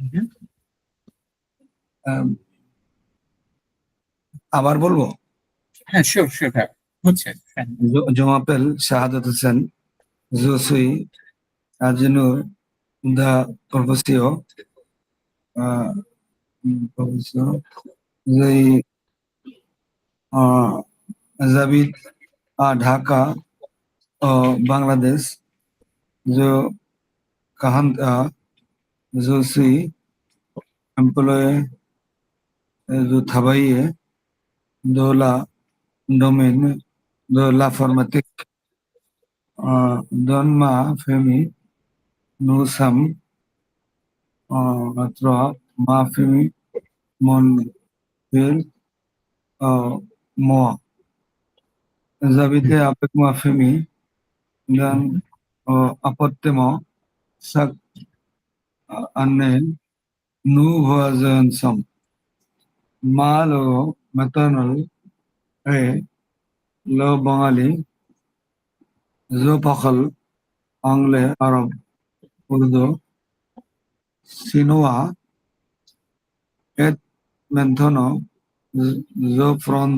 হুম, আম, আবার বলবো। হ্যাঁ শিওর শিওর ভাই, হচ্ছে হ্যাঁ। Je m'appelle Shahadat Hussain. Je suis ingénieur de profession. euh, profession. Je- euh, J'habite à Dhaka, Bangladesh. Je, je suis employé, je travaille dans la domaine de l'informatique. Dans ma famille, nous sommes trois. Ma famille, mon père, moi. J'habitais avec ma famille dans appartement. Chaque année, nous voyageons ensemble. Ma langue maternelle est le bengali. Je parle anglais, arabe, urdu, chinois et maintenant je prends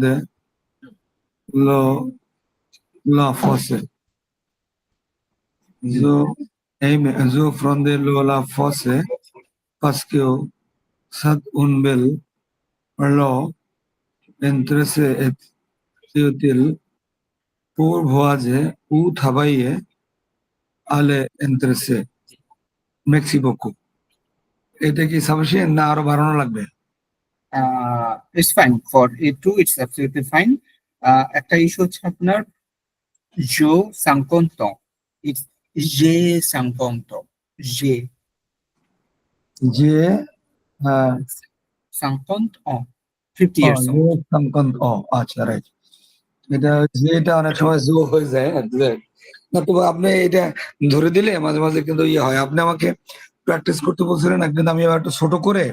le, la français. Je prends la français parce que c'est une belle langue intéressante et utile pour voyager ou travailler à l'étranger. Merci beaucoup. এটা কি sufficient না আরো বাড়ানো লাগবে? It's fine for a two, it's absolutely fine. একটা issue হচ্ছে আপনার জো সাংকন্ত, ইটস জে সাংকন্ত, জে যে সাংকন্ত 50 ইয়ার্স যে ওল্ড। সংক্রান্ত আচ্ছা রাইট। এটা যেটা অনেক সময় জো হয়ে যায় না, তবে আপনি এটা ধরে দিলে মাঝে মাঝে কিন্তু ইয়ে হয়। আপনি আমাকে প্র্যাকটিস করতে বলছিলেন না, কিন্তু আমি আবার একটু ছোট করে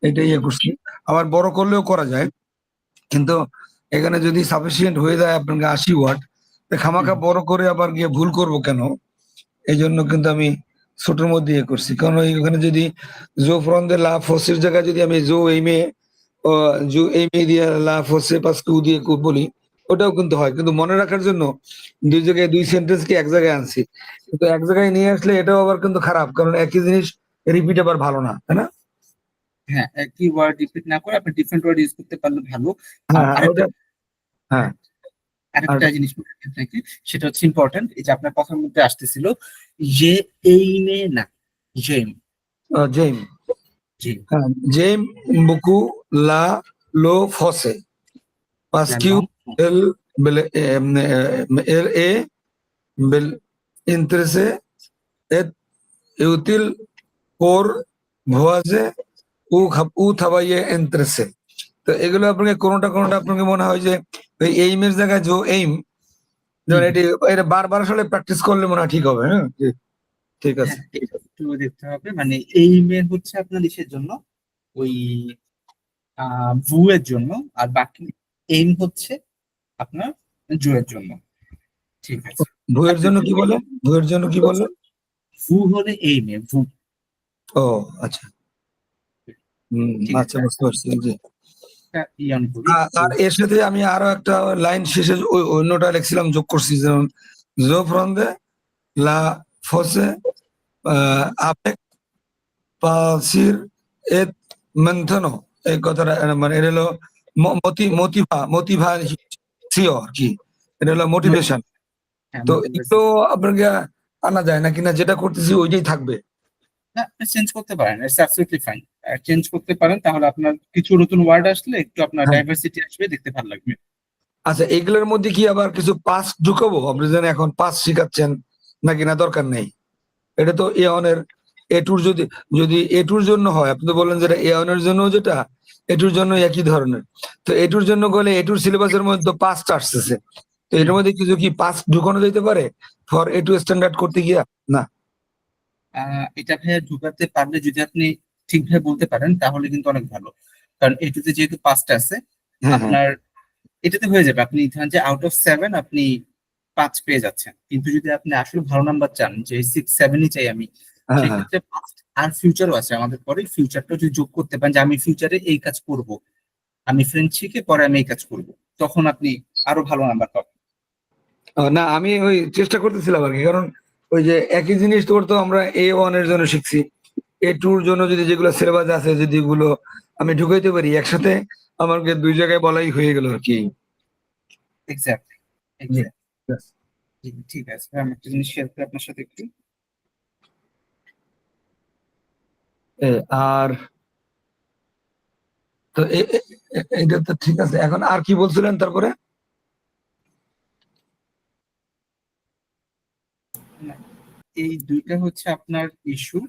এটা ইয়ে করছি। আবার বড় করলেও করা যায়, কিন্তু এখানে যদি সাফিসিয়েন্ট হয়ে যায় আপনাকে 80 ওয়াট, খামাখা বড় করে আবার গিয়ে ভুল করব কেন? এই জন্য কিন্তু আমি ছোটর মধ্যে ইয়ে করছি, কারণ ওখানে যদি জো ফ্রম দে লা ফসের জায়গায় যদি আমি জো এইমে জো এইমে দিয়ে লা ফসে পাস্কু দিয়ে বলি, ওটাও কিন্তু হয়। কিন্তু মনে রাখার জন্য দুই জায়গায় দুই সেন্টেন্সকে এক জায়গায় আনছি, কিন্তু এক জায়গায় নিয়ে আসলে এটাও আবার কিন্তু খারাপ, কারণ একই জিনিস রিপিট আবার ভালো না, তাই না? হ্যাঁ, একই ওয়ার্ড রিপিট না করে আপনি ডিফারেন্ট ওয়ার্ড ইউজ করতে পারলে ভালো। হ্যাঁ হ্যাঁ আরেকটা, ওটা হ্যাঁ। আর আরেকটা জিনিস বলে দিই আপনাকে, সেটা হচ্ছে ইম্পর্টেন্ট। এই যে আপনার কথার মধ্যে আসতেছিল যে এইমে না, জেম, জেম, জেম, হ্যাঁ জেম বুকু লা লো ফসে পাস্কিউ এবং এল বেলে এর এ বেল ইন্টারেসে et útil por voyager উ থাবাইয়ে ইন্টারেসে। তো এগুলো আপনাকে কোনোটা কোনোটা আপনাকে মনে হয় যে ওই এইমের জায়গায় যে এইম, যেমন এটি এটা বারবার আসলে প্র্যাকটিস করলে মনে হয় ঠিক হবে। হ্যাঁ জি, ঠিক আছে। হ্যাঁ এটা একটু দেখতে হবে। মানে এইমে হচ্ছে আপনার ইসের জন্য, ওই ভু এর জন্য, আর বাকি এইম হচ্ছে আপনার জু এর জন্য। ঠিক আছে, ভুয়ের আপনি জন্য কি বলে? ভুয়ের জন্য কি বলে? ভু হলে এইমে ভু। ও আচ্ছা, হম ঠিক আচ্ছা, আছে, বুঝতে পারছি জি। একটা ইয়ান করি তো। আর এর সাথে আমি আরো একটা লাইন শেষে ওই অন্যটা লিখছিলাম, যোগ করছি, যেমন জো ফ্রন্দে লা ফসে আপেক পাসির এত মেন্থনো, এই কথাটা মানে এটা হলো মোটিভা সিও আর কি, এটা হলো মোটিভেশন। হ্যাঁ তো মোটিভেশন। এগুলো আপনাকে আনা যায় নাকি, না যেটা করতেছি ওইটাই থাকবে? না, চেঞ্জ করতে পারেন, ইটস অ্যাবসলিউটলি ফাইন। চেঞ্জ করতে পারেন, তাহলে আপনার কিছু নতুন ওয়ার্ড আসলে একটু আপনার হ্যাঁ ডাইভার্সিটি আসবে, দেখতে ভালো লাগবে। আচ্ছা, এগুলোর মধ্যে কি আবার কিছু পাস ঢুকাবো? আপনি যেন এখন পাস শিখাচ্ছেন নাকি, না দরকার নেই? এটা তো এ অনের এ টুর, যদি যদি এ টুর জন্য হয়, আপনি তো বললেন যেটা এ অনের জন্য, যেটা এ টুর জন্য একই ধরনের। তো এ টুর জন্য গেলে এ টুর সিলেবাসের মধ্যে তো পাঁচটা আসতেছে, তো এটার মধ্যে কিছু কি পাস ঢুকানো যেতে পারে ফর এ টু স্ট্যান্ডার্ড করতে গিয়া? না। এটা ভাইয়া ঢুকাতে পারলে, যদি আপনি ঠিকভাবে বলতে পারেন তাহলে কিন্তু অনেক ভালো। কারণ এটাতে যেহেতু পাঁচটা আছে, হ্যাঁ হ্যাঁ আপনার এটাতে হয়ে যাবে। আপনি ধরেন যে আউট অফ 7 আপনি 5 পেয়ে যাচ্ছেন, কিন্তু যদি আপনি আসলে ভালো নাম্বার চান, যে 6 7ই চাই আমি, হ্যাঁ হ্যাঁ সেক্ষেত্রে আর ফিউচারও আছে আমাদের, পরে ফিউচারটা যদি যোগ করতে পারেন যে আমি ফিউচারে এই কাজ করব, আমি ফ্রেঞ্চ শিখে পরে আমি এই কাজ করব, তখন আপনি আরো ভালো নাম্বার পাবেন। না আমি ওই চেষ্টা করতেছিলাম আর কি, কারণ ওই যে একই জিনিস তো আমরা A1 এর জন্য শিখছি, A2 এর জন্য যদি যেগুলো সিলেবাস আছে যদি এগুলো আমি ঢুকাইতে পারি একসাথে, আমাকে দুই জায়গায় বলাই হয়ে গেল আর কি। এক্স্যাক্টলি, জি। এক্স্যাক্টলি। ঠিক আছে, আমি একটা জিনিস শেয়ার করি আপনার সাথে একটু। আর তো এটা তো ঠিক আছে, এখন আর কি বলছিলেন তারপরে? না, এই দুইটা হচ্ছে আপনার ইস্যু।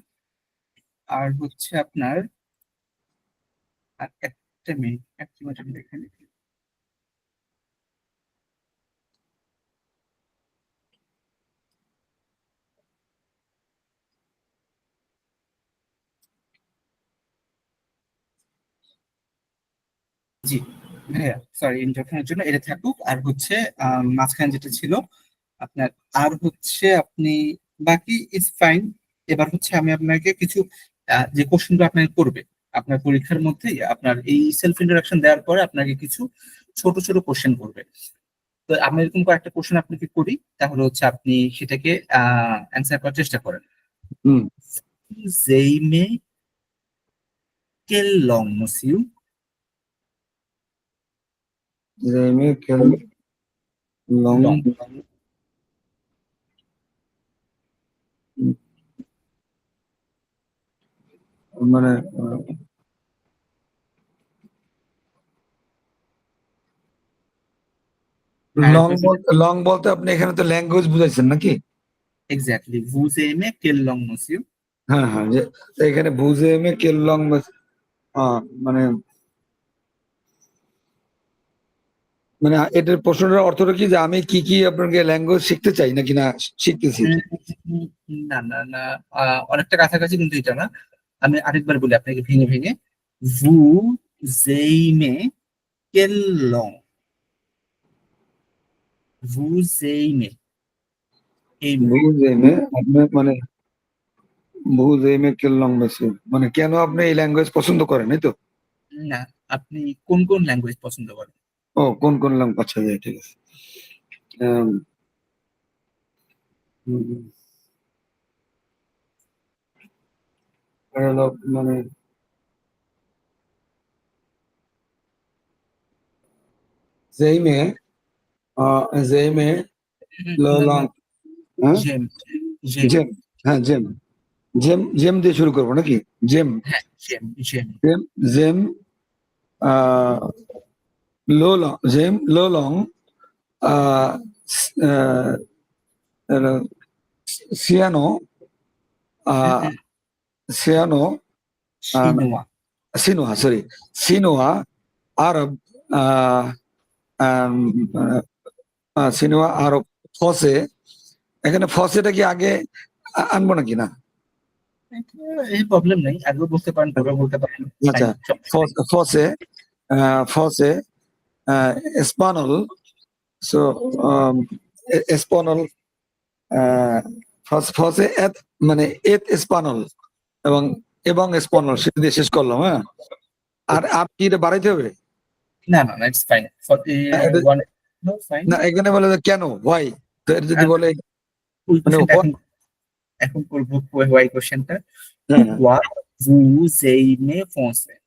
আর হচ্ছে আপনার, আর একটা মিনিট, একটা মিনিট আমি দেখে নিই। জি ভাইয়া, সরি ইন্টারফারের জন্য, এটা থাকুক। আর হচ্ছে মাঝখানে যেটা ছিল আপনার, আর হচ্ছে আপনি বাকি ইজ ফাইন। এবার হচ্ছে আমি আপনাকে কিছু যে কোশ্চেনগুলো আপনাকে করবে আপনার পরীক্ষার মধ্যেই, আপনার এই সেলফ ইন্ট্রোডাকশন দেওয়ার পরে আপনাকে কিছু ছোট ছোট কোশ্চেন করবে। তো আমি এরকম কয়েকটা কোশ্চেন আপনাকে করি, তাহলে হচ্ছে আপনি সেটাকে অ্যান্সার করার চেষ্টা করেন। হুম। Zeime quel long monsieur? জেমে কেল লং Long. মানে লং আরেকবার বলুন। বলতে আপনি এখানে তো ল্যাঙ্গুয়েজ বুঝাইছেন নাকি? Exactly. Vous aimez quel long monsieur? হ্যাঁ হ্যাঁ, যে তো এখানে বুঝে মে কেল লং মানে মানে এটার প্রশ্নটার অর্থটা কি, যে আমি কি কি আপনাকে ল্যাঙ্গুয়েজ শিখতে চাই নাকি না শিখতেছি? উম, না না না, অনেকটা কাছাকাছি কিন্তু এটা না। আমি আরেকবার বলি আপনাকে ভেঙে ভেঙে। Vous aimez quel long? Vous aimez. Aimez. বুঝে মে আপনি মানে বুঝে মে কেল লং বেশি মানে কেন আপনি এই ল্যাঙ্গুয়েজ পছন্দ করেন, এই তো? না, আপনি কোন কোন ল্যাঙ্গুয়েজ পছন্দ করেন? ও কোন কোন ল্যাঙ্গুয়েজ, আচ্ছা যাই ঠিক আছে। আম, হুম, আর হলো মানে যেই মেয়ে যেই মেয়ে না না, লং, হ্যাঁ জেম, জেম। জেম, হ্যাঁ জেম, জেম জেম দিয়ে শুরু করবো নাকি? জেম, হ্যাঁ, জেম, জেম। জেম, জেম লো লং, জেম লো লং সিয়ানো, সিয়ানো, শিনোয়া। সিনোয়া, সরি, সিনোয়া আরব, আহ, আম, সিনোয়া আরব, ফসে। এখানে ফসেটা কি আগে আনবো নাকি না? এই প্রবলেম নেই, আগেও বলতে পারেন পরেও বলতে পারেন। আচ্ছা, Fine, সমস্যা নেই। ফসে, ফসে স্পানল, সো স্পানল, ফসে এত মানে এত স্পানল, এবং স্পানল সেটা দিয়ে শেষ করলাম, হ্যাঁ। আর আপ কি এটা বাড়াইতে হবে? না না না, ইটস ফাইন ফর এটা- ওয়ান। No, fine. না এখানে বলে যে কেন, হোয়াই, তো এটা যদি বলে ওই মানে কোশ্চেনটা এখন এখন করবো, ওয়াই কোশ্চেনটা। হ্যাঁ Pourquoi vous aimez foncer?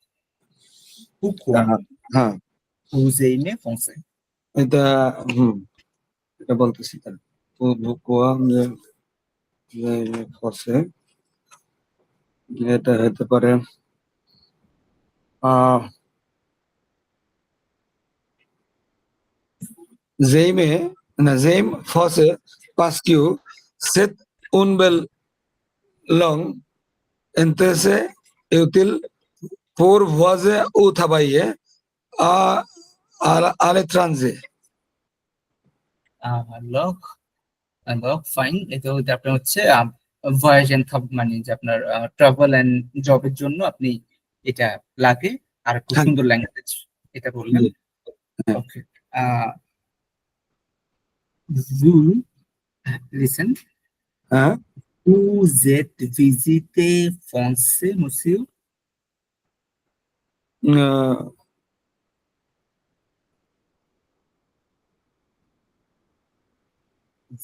Pourquoi হ্যাঁ হ্যাঁ, vous aimez foncer? এটা হুম, এটা বলতেছি তাহলে। তো কোয়া ফসে, এটা হতে পারে আহ Zeime, Zeim Fosse Pascu Set Unbel Long Entese Eutil por Voise o Tabaye a Ale Transe. Lock, lock, fine. এটা হচ্ছে আপনার হচ্ছে ভয়েজ এন্ড মানে যে আপনার ট্রাভেল এন্ড জবের জন্য আপনি এটা লাগে। আর খুব হ্যাঁ সুন্দর ল্যাঙ্গুয়েজ, এটা বললেন। হ্যাঁ ওকে। Vous listen. হ্যাঁ Vous êtes visité français, monsieur? আহ,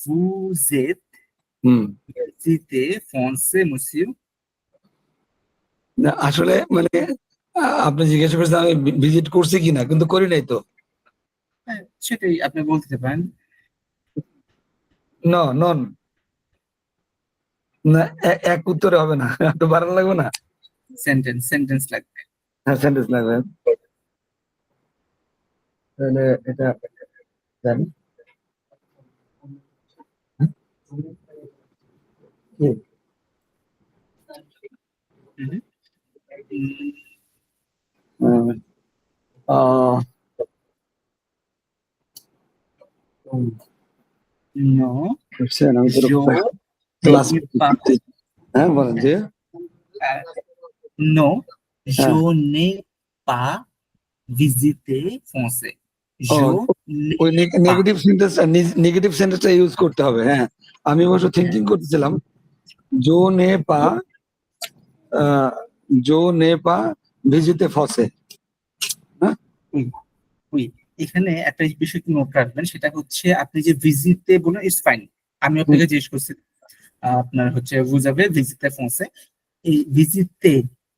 Vous êtes হুম visité français, monsieur? না, আসলে মানে আপনি জিজ্ঞাসা করছেন আমি ভিজিট করছি কিনা, কিন্তু করি নাই তো। হ্যাঁ, সেটাই আপনি বলতে পারেন। নন না, এক উত্তরে হবে না, একটু বাড়ানো লাগবে না। সেন্টেন্স লাগবে। হ্যাঁ, সেন্টেন্স লাগবে। তাহলে এটা জানি। হ্যাঁ? কি? হুম, হুম, হুম, আহ, non, বুঝছেন, আমি তো je ক্লাস n'ai pas, হ্যাঁ বলেন যে euh, non, je হ্যাঁ n'ai pas visité français. ও Je ওই n'ai pas. নেগেটিভ সেন্টেন্সটা ইউজ করতে হবে। হ্যাঁ, আমি অবশ্য থিঙ্কিং করতেছিলাম জো নে পা আহ, জো নে পা ভিজিতে ফসে। হ্যাঁ Oui, oui. এখানে একটা বিষয় একটু নোট রাখবেন, সেটা হচ্ছে আপনি যে ভিজিতে বলেন ইটস ফাইন। আমি হুম, আপনাকে জিজ্ঞেস করছি আপনার হচ্ছে বুঝাবে ভিজিতে ফোনসে, এই ভিজিতে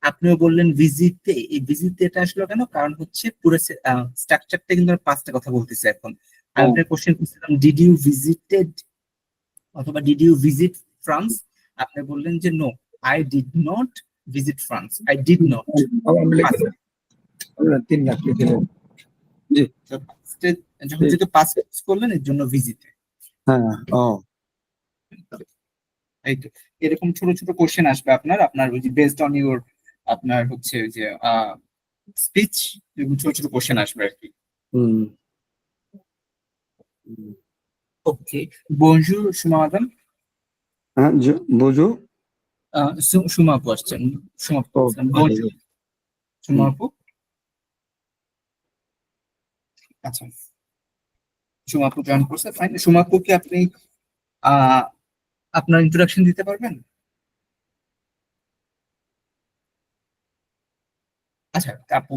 আপনিও বললেন ভিজিতে, এই ভিজিতেটা আসলে কেন, কারণ হচ্ছে পুরো স্ট্রাকচারটা কিন্তু পাঁচটা কথা বলতেছে এখন। আমি হ্যাঁ, আপনার কোশ্চেন করছিলাম ডিড ইউ ভিজিটেড অথবা ডিড ইউ ভিজিট ফ্রান্স, আপনি বললেন যে no, I did not visit France, I did not. আমি লিখে দেব। আমরা 3 লাখ লিখে দেব। জি, যখন ঠিক। যেহেতু পাস করলেন এর জন্য ভিজিটে। হ্যাঁ, ও এই তো, এরকম ছোট ছোট কোশ্চেন আসবে আপনার আপনার ওই যে বেসড অন ইউর আপনার হচ্ছে ওই যে স্পিচ, এরকম ছোট ছোট কোশ্চেন আসবে আর কি। হুম হুম। ওকে, বনজুর সুমা ম্যাডাম। হ্যাঁ, বুঝু। সুমা আপু আসছেন, সুমা আপু ও আসছেন, আচ্ছা, বনজুর সুমা হুম। আপু। আচ্ছা, সুমা আপু জয়েন করছে, ফাইন। সুমা আপু কি আপনি আহ আপনার ইন্ট্রোডাকশন দিতে পারবেন? আচ্ছা, আপু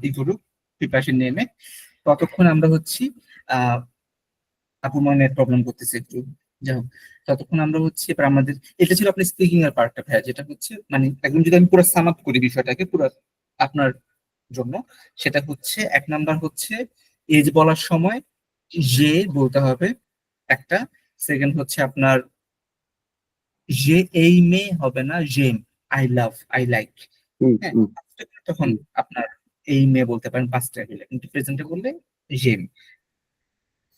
ই করুক, প্রিপারেশন নেমে, ততক্ষণ আমরা হচ্ছি আহ আপু মনে নেট প্রবলেম করতেছে একটু, যাই হোক, ততক্ষণ আমরা হচ্ছে এবার আমাদের, এটা ছিল আপনি স্পিকিং এর পার্টটা ভাইয়া, যেটা হচ্ছে মানে একদম যদি আমি পুরো সাম আপ করি বিষয়টাকে পুরো আপনার জন্য, সেটা হচ্ছে এক নাম্বার হচ্ছে এজ বলার সময় যে বলতে হবে একটা, সেকেন্ড হচ্ছে আপনার যে এই মেয়ে হবে না, জেম, আই লাভ, আই লাইক। হুম হ্যাঁ, হুম তখন হুম। আপনার এই মেয়ে বলতে পারেন পাঁচটা হলে, কিন্তু প্রেজেন্টে বললে জেম।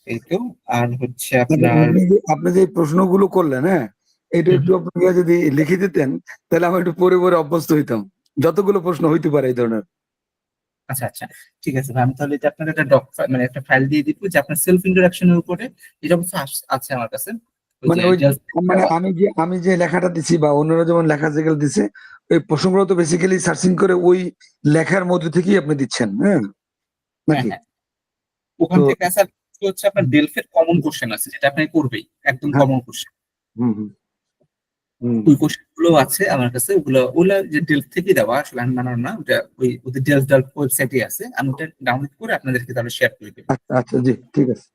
এই তো, আর হচ্ছে মানে আপনার আপনি যে প্রশ্নগুলো করলেন, হ্যাঁ, এটা হুম, একটু হুম। আপনাকে যদি লিখে দিতেন, তাহলে আমি একটু পরে পরে অভ্যস্ত হইতাম, যতগুলো প্রশ্ন হইতে পারে এই ধরনের। আচ্ছা আচ্ছা, ঠিক আছে ভাই, আমি তাহলে এটা আপনার একটা ডক মানে একটা ফাইল দিয়ে দিব যে আপনার সেলফ ইন্ট্রোডাকশনের উপরে, এটা অবশ্য আছে আমার কাছে, ওই মানে যে ওই জাস্ট মানে আমি যে লেখাটা দিছি বা অন্যরা যেমন লেখা যেগুলো দিছে, ওই প্রশ্নগুলো তো বেসিক্যালি সার্চিং করে ওই লেখার মধ্যে থেকেই আপনি দিচ্ছেন, হ্যাঁ হ্যাঁ নাকি? হ্যাঁ, ওখান তো থেকে আসা হচ্ছে আপনার ডেলফের কমন কোশ্চেন আছে যেটা আপনি করবেই, একদম হ্যাঁ, কমন কোশ্চেন। হুম হুম হুম ওই কোশ্চেন গুলো আছে আমার কাছে, ওগুলো ওগুলা যে ডেলফ থেকে দেওয়া, আসলে আমি বানানো না, ওটা ওই ওদের ডেলফ ওয়েবসাইটে আছে, আমি ওটা ডাউনলোড করে আপনাদেরকে তাহলে শেয়ার করে দেবো। আচ্ছা আচ্ছা, জি ঠিক আছে।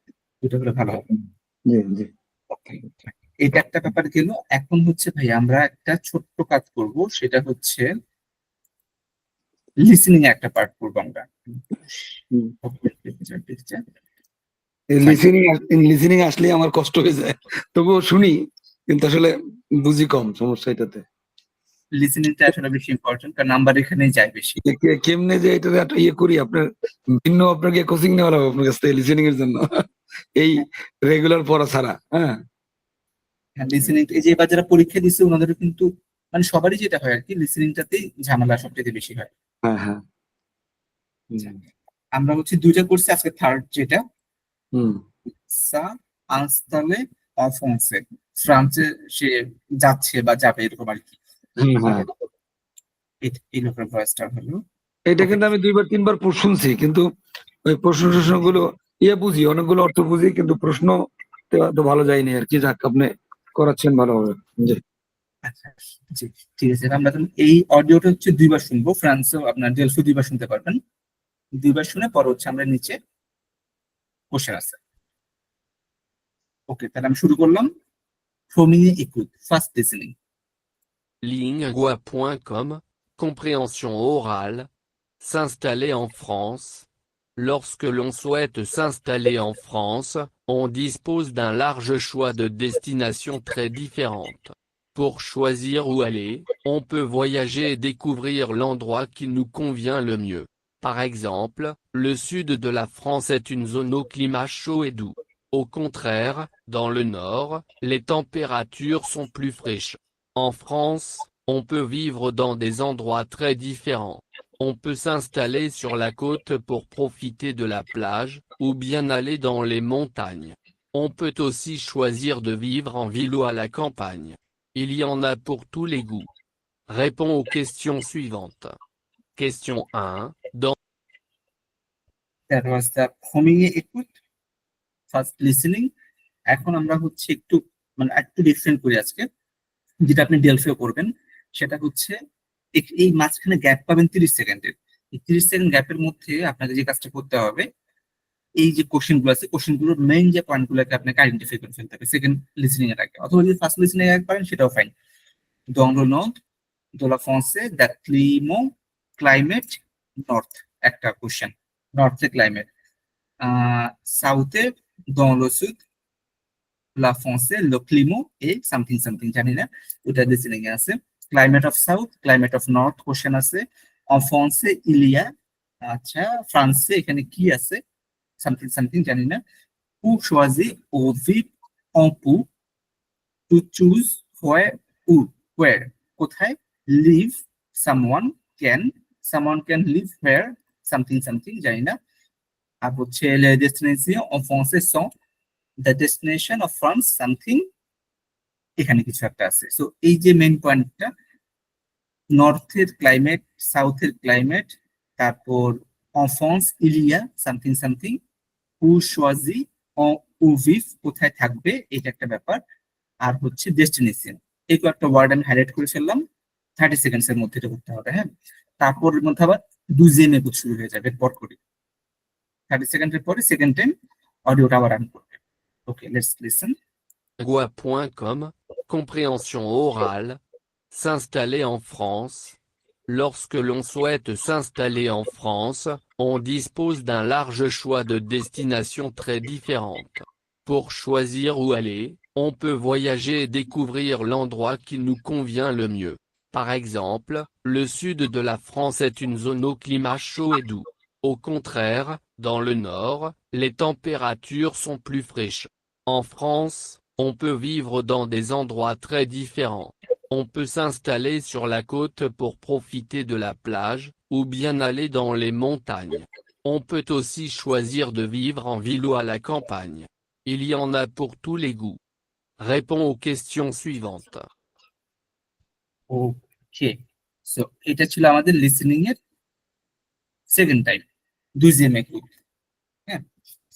ওটা হলে ভালো হবে। হুম, জি জি। Okay, এটা একটা ব্যাপার গেল। এখন হচ্ছে ভাই আমরা একটা ছোট্ট কাজ করব, সেটা হচ্ছে লিসেনিং একটা পার্ট করবো আমরা। হুম। এই ফাইন, লিসেনিং আসলে আমার কষ্ট হয়ে যায়, তবুও শুনি, কিন্তু আসলে বুঝি কম, সমস্যা এটাতে। লিসেনিংটা আসলে বেশি ইম্পর্টেন্ট, কারণ নাম্বার এখানেই যায় বেশি। কেমনে যে এটা একটা ইয়ে করি আপনার, ভিন্ন আপনাকে কোচিং নেওয়া লাগবে আপনার কাছ থেকে লিসেনিং এর জন্য, এই রেগুলার পড়া ছাড়া। হ্যাঁ হ্যাঁ, লিসেনিং এই যে এবার যারা পরীক্ষা দিচ্ছে ওনাদেরও কিন্তু মানে সবারই যেটা হয় আর কি, লিসেনিংটাতেই ঝামেলা সবচেয়ে বেশি হয়। হ্যাঁ হ্যাঁ। আচ্ছা, হুম আমরা হচ্ছে দুইটা করছি, আজকে থার্ড যেটা হুম সা আনস্তালে অফন্সে, ফ্রান্সে সে যাচ্ছে বা যাবে এরকম আর কি। হুম, হ্যাঁ। এই লোকের ভয়েসটা হলো। এটা ওকে, কিন্তু আমি 2 বার 3 বার শুনছি, কিন্তু ওই প্রশ্ন গুলো ইয়ে বুঝি, অনেকগুলো অর্থ বুঝি, কিন্তু প্রশ্ন তো ভালো যায়নি আর কি। যাক, আপনি করাচ্ছেন ভালোভাবে। জি। আচ্ছা, জি, ঠিক আছে। আমরা তাহলে এই অডিওটা হচ্ছে দুইবার শুনবো, ফ্রান্সও আপনার ডেলফি দুইবার শুনতে পারবেন। দুইবার শুনে পরে হচ্ছে আমরা নিচে কোশ্চেন আছে। ওকে, তাহলে আমি শুরু করলাম। Premier écoute, fast listening. Lingua.com, compréhension orale, s'installer en France. Lorsque l'on souhaite s'installer en France, on dispose d'un large choix de destinations très différentes. Pour choisir où aller, on peut voyager et découvrir l'endroit qui nous convient le mieux. Par exemple, le sud de la France est une zone au climat chaud et doux. Au contraire, dans le nord, les températures sont plus fraîches. En France, on peut vivre dans des endroits très différents. On peut s'installer sur la côte pour profiter de la plage, ou bien aller dans les montagnes. On peut aussi choisir de vivre en ville ou à la campagne. Il y en a pour tous les goûts. Réponds aux questions suivantes. Question 1. Dans That was the Premier écoute, fast listening. এখন আমরা হচ্ছে একটু মানে একটু different করি আজকে, যেটা আপনি ডেলফিও করবেন। সেটা হচ্ছে এই মাঝখানে গ্যাপ পাবেন 30 সেকেন্ডের। এই 30 সেকেন্ড গ্যাপের মধ্যে আপনাকে যে কাজটা করতে হবে, এই যে কোশ্চেন গুলো আছে, কোশ্চেন গুলোর মেইন যে পয়েন্ট গুলোকে আপনাকে আইডেন্টিফাই করে ফেলতে হবে সেকেন্ড লিসনিং এর আগে, অথবা যদি ফার্স্ট লিসনিং এর আগে পারেন সেটাও fine. Dans le nord de la France, the climate north, একটা কোশ্চেন, নর্থে ক্লাইমেট। সাউথে dans le sud la France, le climat et something something জানি না, ওটা লিসনিং এ আছে। Climate of south, climate of north question আছে। en français il y a, আচ্ছা ফ্রান্সে এখানে কি আছে, সামথিং সামথিং জানি না। Ou choisir au vivre en pour, to choose where, ou where কোথায়, live someone can live where, something something জানি না। আর হচ্ছে les destinations en français sont the destination of France something, এখানে কিছু একটা আছে। সো এই যে মেইন পয়েন্টটা, নর্থের ক্লাইমেট, সাউথের ক্লাইমেট, তারপর en France il y a something something, ou choisi ou vivre কোথায় থাকবে, এটা একটা ব্যাপার। আর হচ্ছে ডেস্টিনেশন, এই কয়েকটা ওয়ার্ড আমি হাইলাইট করে ফেললাম। 30 সেকেন্ডস এর মধ্যে এটা করতে হবে, হ্যাঁ। তারপর মধ্যে আবার দুজেম একুত শুরু হয়ে যাবে পর করে। 30 সেকেন্ডের পরে সেকেন্ড টাইম অডিওটা আবার রান করবে। Okay, let's listen. lingua.com, compréhension orale, s'installer en France. Lorsque l'on souhaite s'installer en France, on dispose d'un large choix de destinations très différentes. Pour choisir où aller, on peut voyager et découvrir l'endroit qui nous convient le mieux. Par exemple, le sud de la France est une zone au climat chaud et doux. Au contraire, dans le nord, les températures sont plus fraîches. En France, on peut vivre dans des endroits très différents. On peut s'installer sur la côte pour profiter de la plage, ou bien aller dans les montagnes. On peut aussi choisir de vivre en ville ou à la campagne. Il y en a pour tous les goûts. Réponds aux questions suivantes. Okay, so এটা ছিল আমাদের listening এর second time, দুজেম একুত। হ্যাঁ,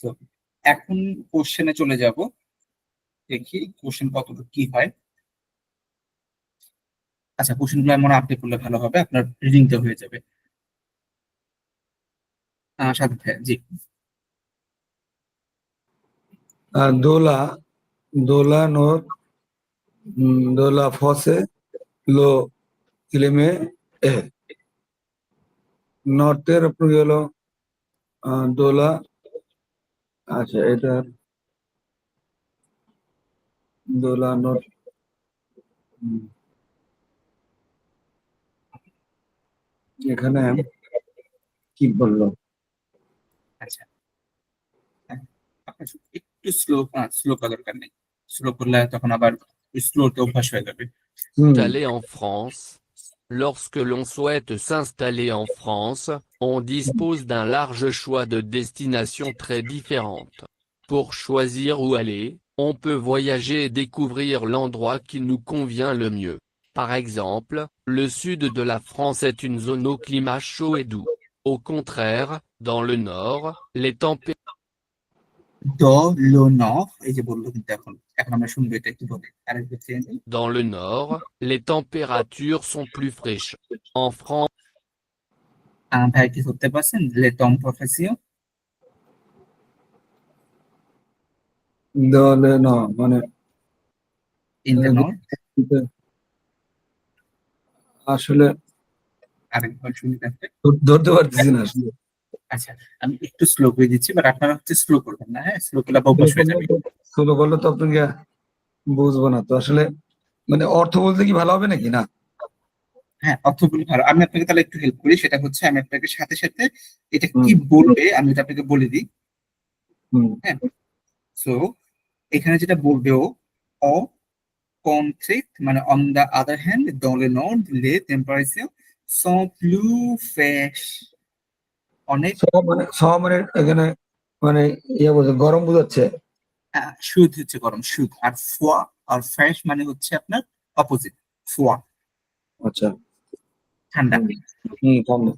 তো এখন কোশ্চেনে চলে যাব, দেখি কোশ্চেন কতটুকু কি হয়। আচ্ছা, কোশ্চেন গুলো আমরা আপডেট করলে ভালো হবে, আপনার রিডিংটা হয়ে যাবে। সাথে জি। দোলা দোলা নোট দোলা ফসে লো ইলেমে এ, নর্থের আপনার গেল দোলা। আচ্ছা, এটা দোলা নোট, এখানে কি বললো? আচ্ছা, হ্যাঁ, আপনার একটু স্লো, স্লো করার দরকার নেই, স্লো করলে তখন আবার স্লোতে অভ্যাস হয়ে যাবে। S'installer en France. Lorsque l'on souhaite s'installer en France, on dispose d'un large choix de destinations très différentes. Pour choisir où aller, on peut voyager et découvrir l'endroit qui nous convient le mieux. Par exemple, le sud de la France est une zone au climat chaud et doux. Au contraire, dans le nord, les températures দ লো নর, এই যে বললো কিন্তু এখন এখন আমরা শুনবো এটা কি বলে আরেকবার change. Dans le nord, les températures sont plus fraîches. En France, ভাই কি ধরতে পারছেন লে টম প্রফেসিও? দলে ন মানে ইন দ্য নর্থ। আসলে আরেকবার শুনি তাহলে। ধরতে পারতেছি না আসলে। আচ্ছা, আমি একটু স্লো করে দিচ্ছি, বাট আপনারা হচ্ছে স্লো করবেন না, হ্যাঁ, স্লো করলে আবার অভ্যাস হয়ে যাবে। শুরু করলে তো আপনাকে বুঝবো না তো আসলে, মানে অর্থ বলতে কি ভালো হবে নাকি না? হ্যাঁ, অর্থগুলো ভালো। আমি আপনাকে তাহলে একটু হেল্প করি, সেটা হচ্ছে আমি আপনাকে সাথে সাথে এটা কি হুম বলবে আমি এটা আপনাকে বলে দিই। হুম হ্যাঁ, সো এখানে যেটা বলবে ও, অ কন্ট্রিক্ট মানে on the other hand dans le nord les températures sont plus fraîches, অনেক মানে এখানে মানে ইয়ে বলছে গরম বোঝাচ্ছে। সুদ হচ্ছে গরম, সুদ। আর ফোয়া আর ফ্রেশ মানে হচ্ছে আপনার অপোজিট, ফোয়া আচ্ছা। ঠান্ডা। হুম হুম ঠান্ডা।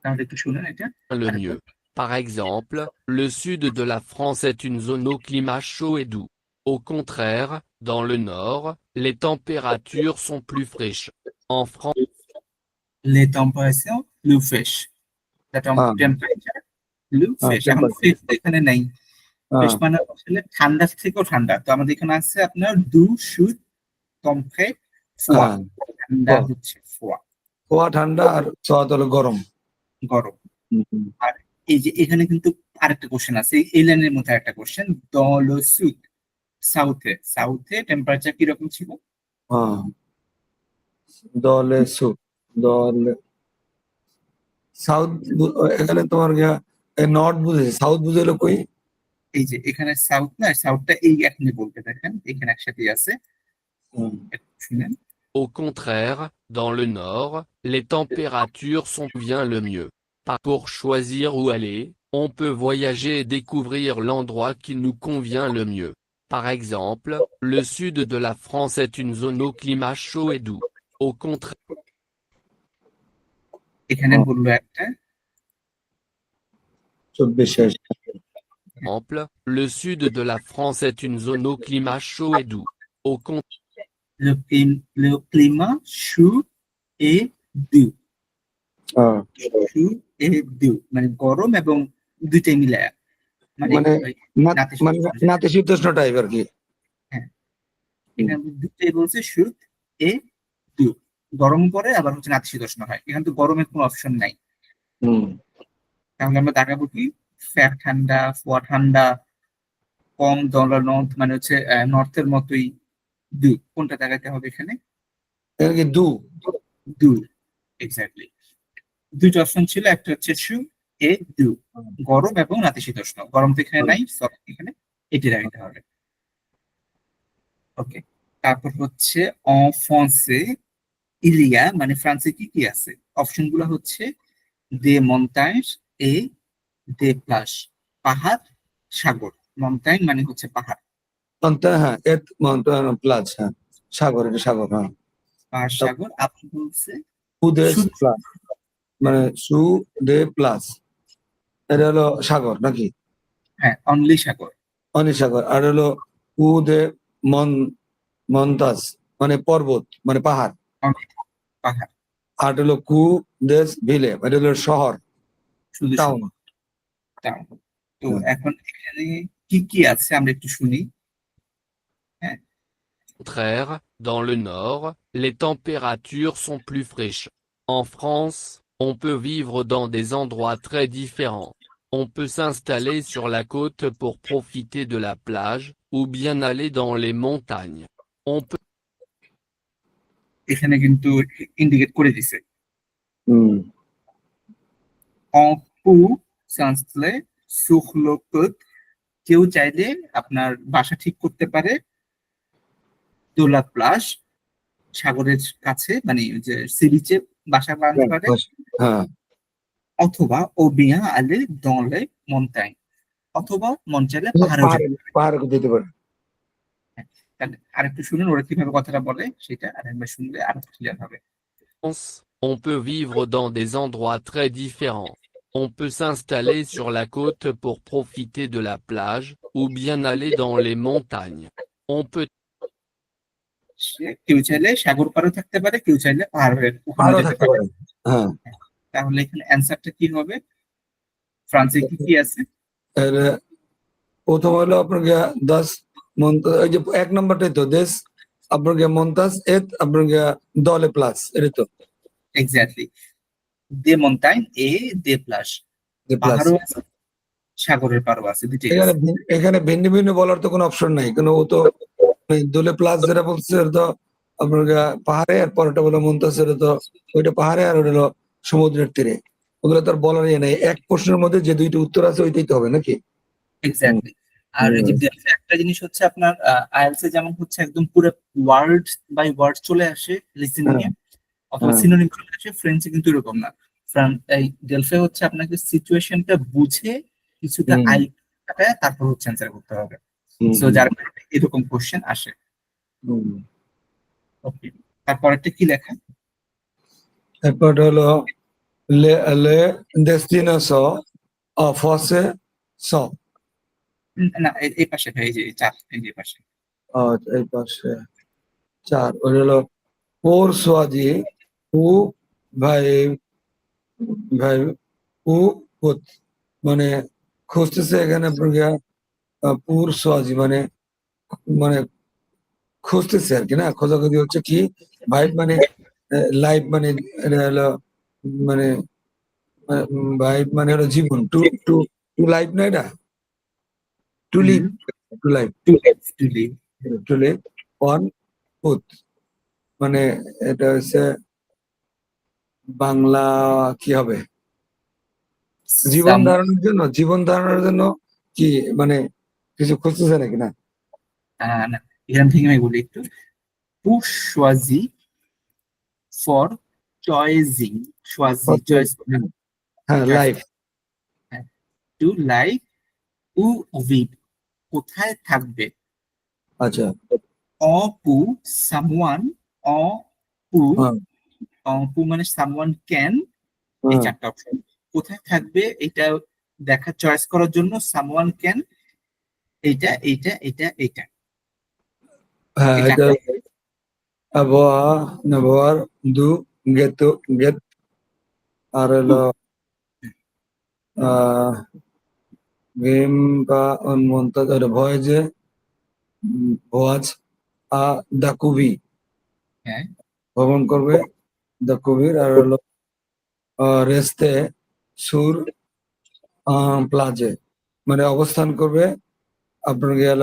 তাহলে একটু শুনেন এটা le আরেকবার। mieux. Par exemple, le sud de la France est une zone au climat chaud et doux. Au contraire, dans le nord, les températures sont plus fraîches. En France, les températures plus fraîches, the হ্যাঁ temperature plus হ্যাঁ fresh। এখন temperature. Fresh তো এখানে নাই, fresh হ্যাঁ মানে আসলে ঠান্ডা থেকেও ঠান্ডা, তো আমাদের এখানে আছে আপনার দু সুদ কমফে ফোয়া, হ্যাঁ ঠান্ডা কুয়া হচ্ছে ফোয়া, কুয়া ঠান্ডা আর সোয়াত হলো গরম। গরম। হুম, হুম। আর এই যে এখানে কিন্তু আরেকটা কোশ্চেন আছে, এই লাইনের মধ্যে একটা কোশ্চেন, দল সুদ সাউথে, সাউথে টেম্পারেচার কিরকম ছিল? হ্যাঁ দলে সু দলে সাউথ এখানে তোমার নর্থ বুঝেছি, সাউথ বুঝাইলো কই? এই যে এখানে সাউথ না, সাউথটা এই এখানে বলতে দেখেন এখানে একসাথে আছে, হুম। একটু শুনেন। au contraire, dans le nord, les températures sont bien le mieux. Pas pour choisir où aller, on peut voyager et découvrir l'endroit qui nous convient le mieux. Par exemple, le sud de la France est une zone au climat chaud et doux. Au contraire, এখানে হ্যাঁ, বললো একটা, 24 le sud de la France est une zone au climat chaud et doux. Au contraire, le climat chaud et doux, হ্যাঁ chaud et doux মানে গরম এবং দুইটাই মিলায়া, মানে মানে ওই মানে নাতিশীতোষ্ণ যেটা। নাতিশীতোষ্ণ টাইপ আর কি। হ্যাঁ, হুম এখানে দুইটাই বলছে সুদ এ দু, গরম পরে আবার হচ্ছে নাতিশীতোষ্ণ হয়, এখানে তো গরমের কোনো অপশন নাই। হুম। তাহলে আমরা দাগাবো কি, ফ্যাট ঠান্ডা, ফোয়া ঠান্ডা, কম ডলার নর্থ মানে হচ্ছে নর্থের মতোই দু, কোনটা দাগাতে হবে এখানে? এখানে কি দু? দু, এক্স্যাক্টলি। দুইটা অপশন ছিল, একটা হচ্ছে সু এ দু, গরম এবং নাতিশীতোষ্ণ, গরম তো এখানে নাই, সব এখানে এটি রাখতে হবে। ওকে, তারপর হচ্ছে en français il y a মানে ফ্রান্সে কি কি আছে, অপশন গুলো হচ্ছে দে মন্টাইন এ দে প্লাস, পাহাড় সাগর। মন্টাইন মানে হচ্ছে পাহাড়, হ্যাঁ এত প্লাস, হ্যাঁ সাগর, এটা সাগর, হ্যাঁ। পাহাড় সাগর। আপনি বলছে সুদেশ শুধু, প্লাস মানে সু দে প্লাস, এটা হলো সাগর নাকি? হ্যাঁ অনলি সাগর, অনিল সাগর। আর হলো উ দে মন মন্তাজ মানে পর্বত মানে পাহাড়। only পাহাড়, আর হলো কু দেশ ভিলে, এটা হলো শহর, শুধু টাউন। শহর, টাউন। তো এখন এখানে কি কি আছে আমরা একটু শুনি। হ্যাঁ, dans le nord, les températures sont plus fraîches. En France, on peut vivre dans des endroits très différents. On peut s'installer sur la côte pour profiter de la plage, ou bien aller dans les montagnes. On peut এখানে কিন্তু indicate করে দিছে হুম en pour s'installer sur le côte, কেউ চাইলে আপনার বাসা ঠিক করতে পারে দোলা প্লাস, সাগরের কাছে মানে ওই যে সি বিচে বাসা বানাতে পারে, হ্যাঁ অথবা ও বিয়া আলে দলে মন্টাইন, অথবা মন চাইলে পাহাড়েও পাহাড়ে যেতে পারে। পাহাড়ে যেতে পারে। হ্যাঁ, তাহলে আরেকটু শুনুন ওরা কিভাবে কথাটা বলে, সেটা আরেকবার শুনলে আরো ক্লিয়ার হবে। on peut vivre dans des endroits très différents. On peut s'installer sur la côte pour profiter de la plage, ou bien aller dans les montagnes. On peut কেউ চাইলে সাগর পাড়েও থাকতে পারে, কেউ চাইলে পাহাড়ের ওখানে আরো যেতে থাকতে পারে। পারে। হ্যাঁ, তাহলে এখানে অ্যান্সারটা কি হবে? ফ্রান্সে কি কি আছে? এর প্রথম হলো আপনার গিয়া দাস মন্তাজ, এই যে এক নম্বরটাই তো দেশ, আপনার গিয়া মন্তাজ এত, আপনার গিয়া দলে প্লাস, এটা তো এক্স্যাক্টলি, দে মন্টাইন এ দে প্লাস। যে প্লাস। পাহাড়ও আছে, সাগরের পাড়ও আছে, দুটোই এখানে আছে। এখানে ভিন্ন ভিন্ন বলার তো কোনো অপশন নাই, কারণ ও তো ওই দোলে প্লাস যেটা বলছে ওটা তো আপনার গিয়া পাহাড়ে, আর পরেরটা বলে মন্তাজ, এটা তো ওইটা পাহাড়ে আর ওটা হলো সমুদ্রের তীরে। ওগুলো তো আর বলার ইয়ে নাই, এক প্রশ্নের মধ্যে যে দুইটা উত্তর আছে ওইটাই তো হবে নাকি? এক্স্যাক্টলি। আর এই যে ডেলফি একটা জিনিস হচ্ছে আপনার আইএলটিএস এ যেমন হচ্ছে একদম পুরো ওয়ার্ড বাই ওয়ার্ড চলে আসে লিসেনিং হ্যাঁ, এ, অথবা হ্যাঁ, সিনোনিম চলে আসে, ফ্রেঞ্চে কিন্তু এরকম না। এই ডেলফি হচ্ছে আপনাকে সিচুয়েশনটা বুঝে কিছুটা হুম, আই কাটায় তারপর হচ্ছে অ্যান্সার করতে হবে। হুম, সো যার কারণে এরকম কোশ্চেন আসে। হুম। ওকে, তারপরেরটা কি লেখা? এরপর হলো লে লে ডেস্টিনেশন ফসে স। না, এই পাশে ভাই, এই যে চার, এই যে এই পাশে। এই পাশে 4 ওটা হলো পোর সোয়াজি উ ভাই ভাই উ পুত, মানে খুঁজতেছে এখানে আপনার গিয়া পুর সোয়াজি মানে মানে খুঁজতেছে আর কি, না খোঁজাখুঁজি হচ্ছে কি, ভাইব মানে লাইফ, মানে এটা হলো মানে ভাইব মানে হলো জীবন, টু টু টু লাইফ না, এটা to live, to life, to live, to live. To live on পুত, মানে এটা হচ্ছে বাংলা কি হবে, জীবন ধারণের জন্য, জীবন ধারণের জন্য কি মানে কিছু খুঁজতেছে নাকি না? না, এখান থেকে আমি বলি একটু। টু সোয়াজি ফর চয়েসিং, সোয়াজি চয়েস, হ্যাঁ, চয়েস। লাইফ। টু লাইফ উ উইড, কোথায় থাকবে। আচ্ছা, অপু সামওয়ান, অপু, হ্যাঁ, অপু মানে সামওয়ান ক্যান, এই হ্যাঁ, চারটা অপশন। কোথায় থাকবে এটা দেখা, চয়েস করার জন্য সামওয়ান ক্যান, এইটা এইটা এইটা এইটা, হ্যাঁ, এই এটা চারটা। আবহাওয়া ব্যবহার দু গেত গেত, আর হলো আহ গেম বা মন্তাজ আর ভয়েজে ভোয়াজ আ দা কুবি, হ্যাঁ, ভ্রমণ করবে দা কুবির, আর হলো রেস্তে সুর প্লাজে, মানে অবস্থান করবে আপনার গেল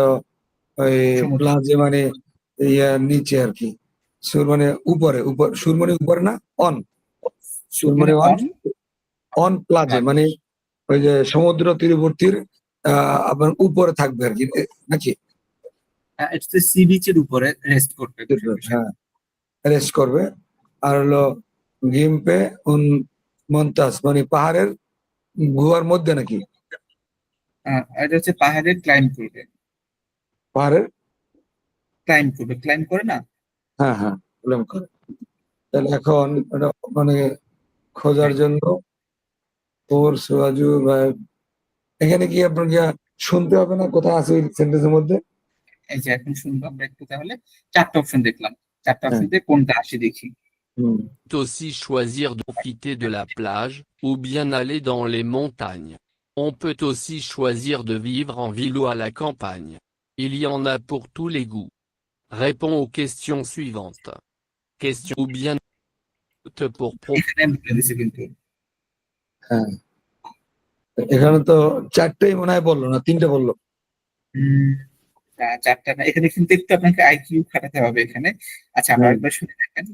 ওই সমুদ্র। প্লাজে মানে ইয়ার নিচে আর কি, সুর মানে উপরে, উপর সুর মানে উপরে না, অন, সুর সুর মানে মানে অন, অন। অন প্লাজে মানে ওই যে সমুদ্র তীরবর্তীর আপনার উপরে থাকবে আর কি, নাকি? এটা সি বিচের উপরে রেস্ট করবে বসে বসে। হ্যাঁ, রেস্ট করবে। আর হলো গিম্পে উন মন্তাস মানে পাহাড়ের গুহার মধ্যে নাকি? এটা হচ্ছে পাহাড়ে ক্লাইম্ব করবে, পাহাড়ের, ক্লাইম্ব করবে, ক্লাইম্ব করে না। হ্যাঁ, হ্যাঁ, প্রবলেম করে। তাহলে এখন এটা মানে খোঁজার হ্যাঁ, জন্য তোর সুরাজু বা এখানে কি আপনার গিয়া শুনতে হবে না কোথায় আছে ওই সেন্টেন্সের মধ্যে? এই যে এখন শুনবো আমরা একটু, তাহলে চারটা অপশন দেখলাম, চারটা হ্যাঁ, অপশন থেকে কোনটা আসে দেখি। হুম, peut aussi choisir de profiter de la plage, ou bien aller dans les montagnes. On peut aussi choisir de vivre en ville ou à la campagne. Il y en a pour tous les goûts. Réponds aux questions suivantes. Question ou bien pour profiter. এখানে আমি বলে দিছি কিন্তু। হ্যাঁ, এখানে তো চারটেই মনে হয় বললো, না তিনটে বললো? উম, চারটা না, এখানে কিন্তু একটু আপনাকে আইকিউ খাটাতে হবে এখানে। আচ্ছা, আমরা হ্যাঁ, একবার শুনে দেখেন,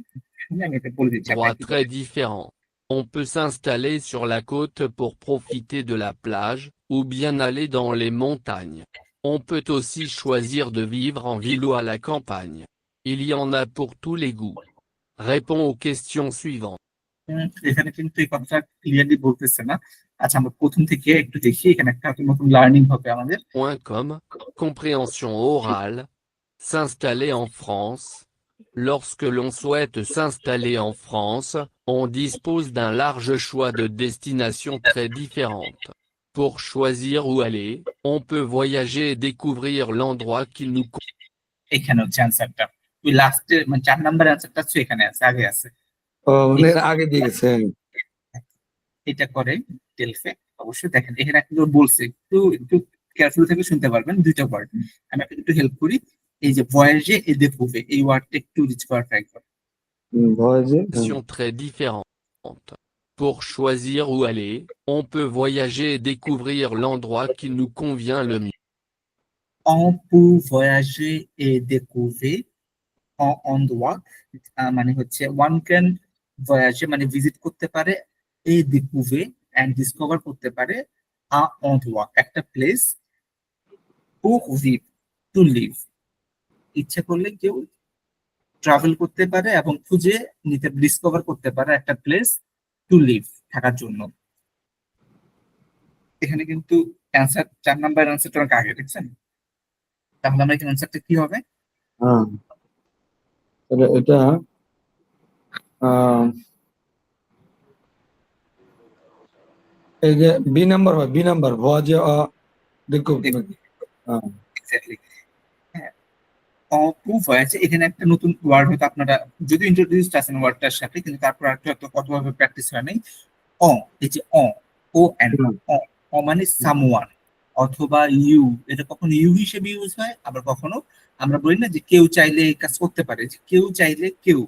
শুনে আমি এটা বলে দিচ্ছি আপনার Droit কি très করে। différents. On peut s'installer sur la côte pour profiter de la plage, ou bien aller dans les montagnes. On peut aussi choisir de vivre en ville ou à la campagne. Il y en a pour tous les goûts. Réponds aux questions suivantes. এখানে কিন্তু এই কথাটা clearly বলতেছে না। আচ্ছা, আমরা প্রথম থেকে একটু দেখি, এখানে একটা নতুন লার্নিং হবে আমাদের। Point com, compréhension orale, s'installer en France, Lorsque l'on souhaite s'installer en France, on dispose d'un large choix de destinations très différentes. Pour choisir où aller, on peut voyager et découvrir l'endroit qui nous এখানে হচ্ছে অ্যান্সারটা, ওই লাস্টে মানে 4 number অ্যান্সারটা হচ্ছে এখানে আছে, আগে আছে। ও মানে এর আগে দিয়ে গেছে। এটা করে ডেলফে অবশ্যই দেখেন এখানে একটু বলছে, একটু একটু কেয়ারফুল থেকে শুনতে পারবেন দুইটা ওয়ার্ড। আমি আপনাকে একটু হেল্প করি, এই যে ভয়েজে এ দেখুবে এই ওয়ার্ডটা একটু রিচ করার ট্রাই করেন। ভয়েজে destinations très différentes. Pour choisir où aller, on peut voyager et découvrir l'endroit qui nous convient le mieux. On peut voyager et découvrir en endroit, মানে হচ্ছে ওয়ান ক্যান ভয়াজে মানে ভিজিট করতে পারে, এ découvrir এন্ড ডিসকভার করতে পারে আ endroit একটা place, pour vivre to live ইচ্ছা করলে কেউ ট্রাভেল করতে পারে এবং খুঁজে নিতে ডিসকভার করতে পারে একটা প্লেস টু লিভ থাকার জন্য। এখানে কিন্তু অ্যান্সার 4 নাম্বার অ্যান্সারটা অনেক আগে দেখছেন, তাহলে আমরা এখানে অ্যান্সারটা কি হবে? হ্যাঁ তাহলে এটা আহ, এই যে বি নাম্বার হয়, বি নাম্বার ভয়েজে দেখো এক্স্যাক্টলি হ্যাঁ। অপু ভয়েসে এখানে একটা নতুন ওয়ার্ড হয়তো আপনারা যদি ইন্ট্রোডিউসড আছেন ওয়ার্ডটার সাথে, কিন্তু তারপর আর একটু কতভাবে প্র্যাকটিস হয় নাই। অ এই যে ও এন্ড অ মানে সামওয়ান অথবা ইউ, এটা কখনো ইউ হিসেবে ইউজ হয়, আবার কখনো আমরা বলি না যে কেউ চাইলে এই কাজ করতে পারে, যে কেউ চাইলে কেউ।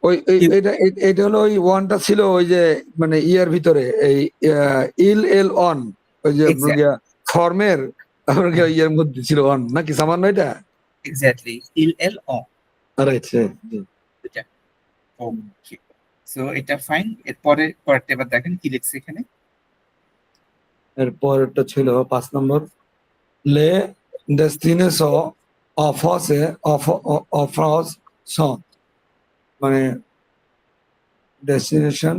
ওই এটা এটা হলো ওই ওয়ানটা ছিল ওই যে মানে ইয়ার ভিতরে এই ইল এল অন, ওই যে Exactly. ফর্মের আপনার ইয়ার মধ্যে ছিল অন নাকি সামান্য এটা এক্স্যাক্টলি ইল এল রাইট। ওকে, সো এটা ফাইন। এরপরে পরেরটা এবার দেখেন কি লিখছে এখানে। এরপর এটা ছিল 5 নম্বর লে ডেস্টিনেস অফসে অফস সন, মানে ডেস্টিনেশন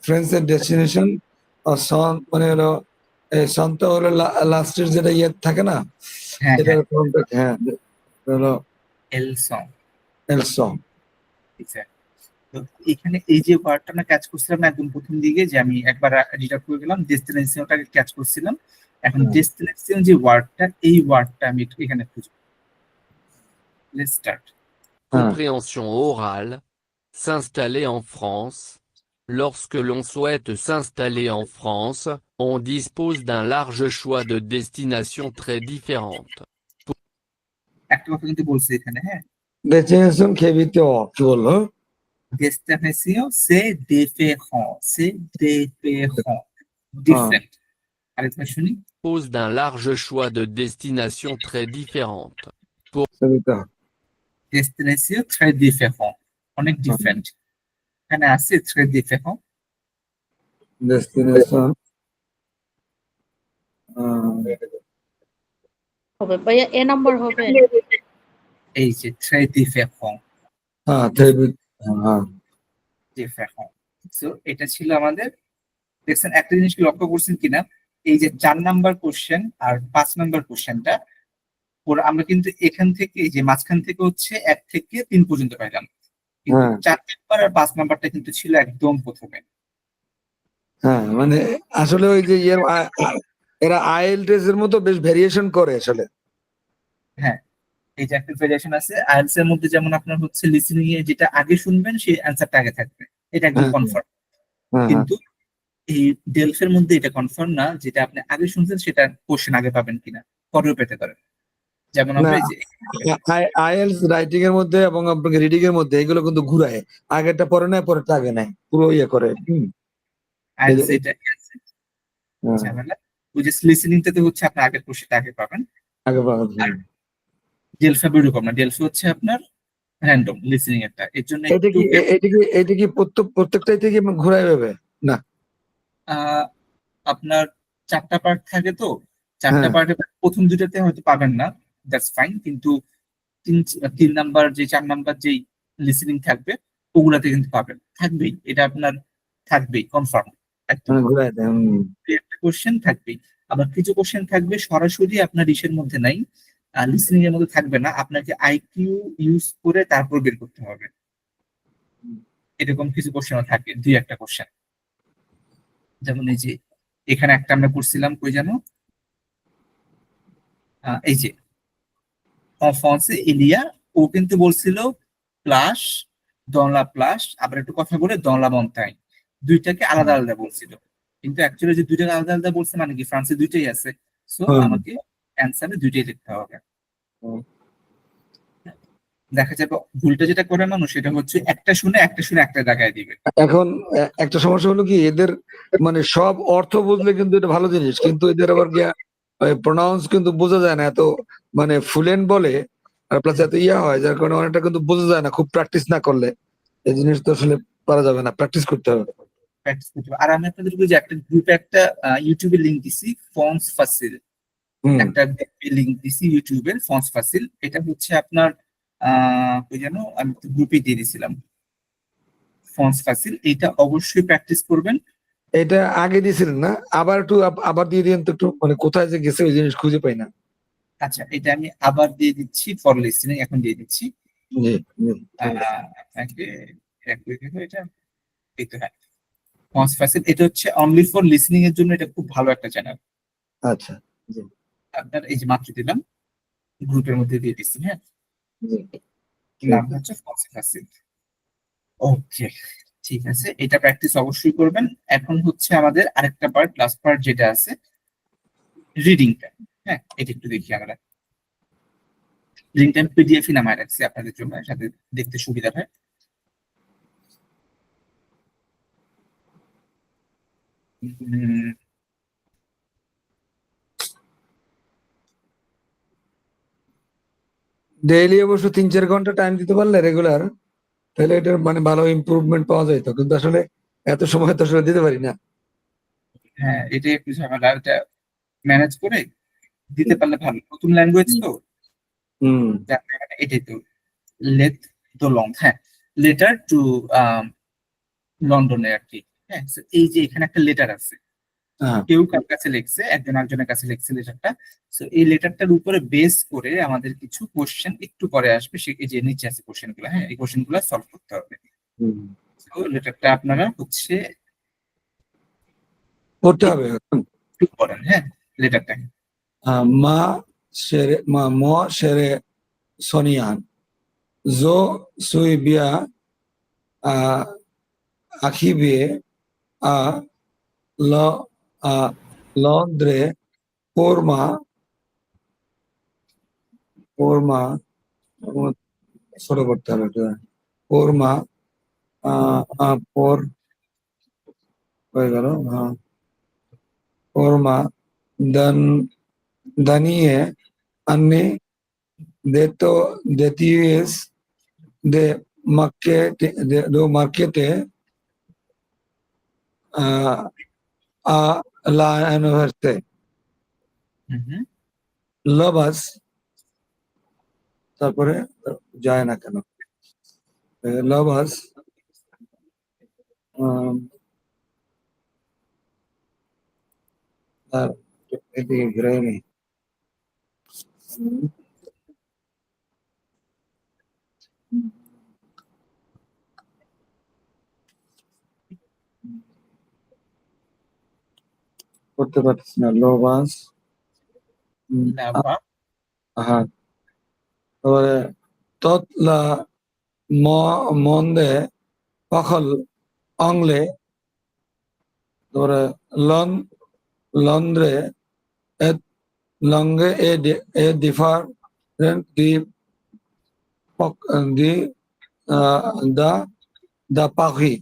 ফ্রেন্ডসের ডেস্টিনেশন আর সন মানে হলো এই সনটা হলো লাস্টের যেটা ইয়ে থাকে না, হ্যাঁ এটা হ্যাঁ হ্যাঁ হলো এল সং। এল সন। তো এখানে এই যে ওয়ার্ডটা না ক্যাচ করছিলাম না একদম প্রথম দিকে, যে আমি একবার রিডার করে গেলাম, ডেস্টিনেশনটাকে ক্যাচ করছিলাম। এখন ডেস্টিনেশন যে ওয়ার্ডটা, এই ওয়ার্ডটা আমি একটু এখানে খুঁজব। Let's start. Compréhension orale, s'installer en France. Lorsque l'on souhaite s'installer en France, on dispose d'un large choix de destinations très différentes. একটা কথা কিন্তু বলছি এখানে, হ্যাঁ, ডেস্টিনেশন খেবিতে কি বললো ডেস্টিনেশন সে différent, সে différent, ডিফারেন্ট। আরেকবার শুনি। Dispose d'un large choix de destinations très différentes. সেটা ডেস্টিনেশন très différent, অনেক ডিফারেন্ট। এখানে আছে très différent। ডেস্টিনেশন হবে ভাইয়া, এ নাম্বার হবে। এই যে très différent, হ্যাঁ হ্যাঁ different। সো এটা ছিল আমাদের। দেখছেন একটা জিনিস কি লক্ষ্য করছেন কিনা, এই যে 4 নাম্বার কোশ্চেন আর 5 নাম্বার কোশ্চেনটা ওরা আমরা কিন্তু এখান থেকে এই যে মাঝখান থেকে হচ্ছে 1 থেকে 3 পর্যন্ত পাইলাম, কিন্তু হ্যাঁ 4 নাম্বার আর 5 নাম্বারটা কিন্তু ছিল একদম প্রথমে। হ্যাঁ মানে আসলে ওই যে এরা আইএলটিএস এর মতো বেশ ভেরিয়েশন করে আসলে। হ্যাঁ, এই যে একটা ভেরিয়েশন আছে আইএলটিএস এর মধ্যে, যেমন আপনার হচ্ছে লিসেনিং এ যেটা আগে শুনবেন সেই অ্যান্সারটা আগে থাকবে, এটা একদম হ্যাঁ, কনফার্ম। হ্যাঁ কিন্তু এই ডেলফের মধ্যে এটা কনফার্ম না, যেটা আপনি আগে শুনছেন সেটা কোশ্চেন আগে পাবেন কিনা, পরেও পেতে পারেন। যেমন না আমরা এই যে আইএলস রাইটিং এর মধ্যে এবং আপনাকে রিডিং এর মধ্যে এগুলো কিন্তু ঘুরায়, আগেরটা পরে নেয় পরেরটা আগে নেয়, পুরো ইয়ে করে। আইএলটিএস এটা ঝামেলা। ওই যে লিসেনিংটাতে হচ্ছে আপনি আগের কোশ্চেনটা আগে পাবেন। আগে আর ডেলফা বেরকম না, ডেলফা হচ্ছে আপনার র্যান্ডম লিসেনিং একটা, এর জন্য এটা একটু কি এটা কি প্রত্যেকটাই থেকে ঘুরাই পাবে না? আপনার 4টা পার্ট থাকে, তো 4টা হ্যাঁ পার্টে প্রথম 2টাতে হয়তো পাবেন না, দ্যাটস ফাইন, কিন্তু 3 নাম্বার যে 4 নাম্বার যেই লিসেনিং থাকবে ওগুলাতে কিন্তু পাবেন, থাকবেই, এটা আপনার থাকবেই কনফার্ম একদম। মানে ঘুরাই দেয়। একটা কোশ্চেন থাকবেই, আবার কিছু কোশ্চেন থাকবে সরাসরি আপনার ইসের মধ্যে নাই, লিসনিং এর মধ্যে থাকবে না, আপনাকে আইকিউ ইউজ করে তারপর বের করতে হবে। এরকম কিছু কোশ্চেনও থাকে, দুই একটা কোশ্চেন। যেমন এই যে এখানে একটা আমরা করছিলাম, কই জানো, এই যে ফন্সে ইলিয়া, ও কিন্তু বলছিল প্লাস, দনলা প্লাস, আবার একটু কথা বলে দনলা মন্তাই, দুইটাকে আলাদা আলাদা বলছিল। কিন্তু অ্যাকচুয়ালি যে দুইটাকে আলাদা আলাদা বলছে মানে কি, ফ্রান্সে দুইটাই আছে, সো হুম। আমাকে অ্যান্সারে দুইটাই লিখতে হবে। হুম। দেখা যাবে ভুলটা যেটা করে মানুষ, সেটা হচ্ছে একটা শুনে একটা জায়গায় দিবে। এখন একটা সমস্যা হলো কি, এদের মানে সব অর্থ বুঝলে কিন্তু এটা ভালো জিনিস, কিন্তু এদের আবার গিয়া প্রনাউন্স কিন্তু বোঝা যায় না, এত মানে ফুলেন্ট বলে, আর প্লাস এত ইয়া হয়, যার কারণে অনেকটা কিন্তু বোঝা যায় না খুব প্র্যাকটিস না করলে। এই জিনিস তো আসলে পারা যাবে না, প্র্যাকটিস করতে হবে। প্র্যাকটিস করতে হবে। আর আমি আপনাদের যে একটা গ্রুপে একটা ইউটিউবে লিঙ্ক দিছি, ফন্স ফাসিল, হুম। একটা লিঙ্ক দিছি ইউটিউবের, ফন্স ফাসিল। এটা হচ্ছে আপনার ওই যেন আমি গ্রুপে দিয়ে দিয়েছিলাম, ফন্স ফাসিল, এটা অবশ্যই প্র্যাকটিস করবেন। এটা আগে দিয়েছিলেন না? আবার একটু আবার দিয়ে দিন তো একটু, মানে কোথায় যে গেছে ওই জিনিস খুঁজে পাই না। আচ্ছা, এটা আমি আবার দিয়ে দিচ্ছি, ফর লিসনিং এখন দিয়ে দিচ্ছি। জি, জি, ঠিক আছে। আপনাকে এক মিনিট দেখো, এটা এই তো, হ্যাঁ, ফন্স ফাসিল, এটা হচ্ছে অনলি ফর লিসনিং এর জন্য, এটা খুব ভালো একটা চ্যানেল। আচ্ছা, জি, আপনার এই যে মাত্র দিলাম, গ্রুপের মধ্যে দিয়ে দিচ্ছি, হ্যাঁ, জি, নাম ঠিক আছে। হচ্ছে ফন্স ফাসিল। ওকে, ঠিক আছে, এটা প্র্যাকটিস অবশ্যই করবেন। এখন হচ্ছে আমাদের আরেকটা পার্ট, লাস্ট পার্ট যেটা আছে, রিডিংটা। হ্যাঁ, এটা একটু দেখি আমরা। রিডিংটা আমি পিডিএফ নামায় রাখছি আপনাদের জন্য, সাথে দেখতে সুবিধা হয়। উম, ডেইলি অবশ্য 3-4 ঘন্টা টাইম দিতে পারলে রেগুলার, তাহলে এটার মানে ভালো ইমপ্রুভমেন্ট পাওয়া যায়। তো কিন্তু আসলে এত সময় তো আসলে দিতে পারি না। হ্যাঁ, এটা একটু ঝামেলা, এটা ম্যানেজ করে দিতে পারলে ভালো, নতুন ল্যাঙ্গুয়েজ তো। হুম। যার কারণে এটাই তো, লেট তো লং, হ্যাঁ, লেটার টু লন্ডনে আর কি। হ্যাঁ, so এই যে এখানে একটা লেটার আছে, হ্যাঁ। কেউ কার কাছে লিখছে, একজন আরেকজনের কাছে লিখছে লেটারটা। তো এই লেটারটার উপরে বেস করে আমাদের কিছু কোশ্চেন একটু পরে আসবে, সে এই যে নিচে আছে কোশ্চেন গুলো, হ্যাঁ, এই কোশ্চেন গুলো সলভ করতে হবে। হুম। তো লেটারটা আপনারা হচ্ছে করতে হবে। একটু পড়েন, হ্যাঁ, লেটারটা। মা সেরে মা ম সেরে সনিয়ান জো সুই বিয়া আহ আখিবে আ ল আ লন্দ্রে পোরমা পোরমা ছোট করতে হবে এটা। পোরমা পর হয়ে গেল, হ্যাঁ, পোরমা দান দানিয়ে আন্নি দেতো দেতিয়েস de do marquete a la université হুম। লবাস, তারপরে যায় না কেন, লবাস আর এদিকে ঘুরে নেই। করতে পারছি না, লবাস। লাভা, হ্যাঁ, তারপরে তৎলা মন্দে পখল অংলে, তারপরে loan লন্দ্রে et langue et different the the the Paris.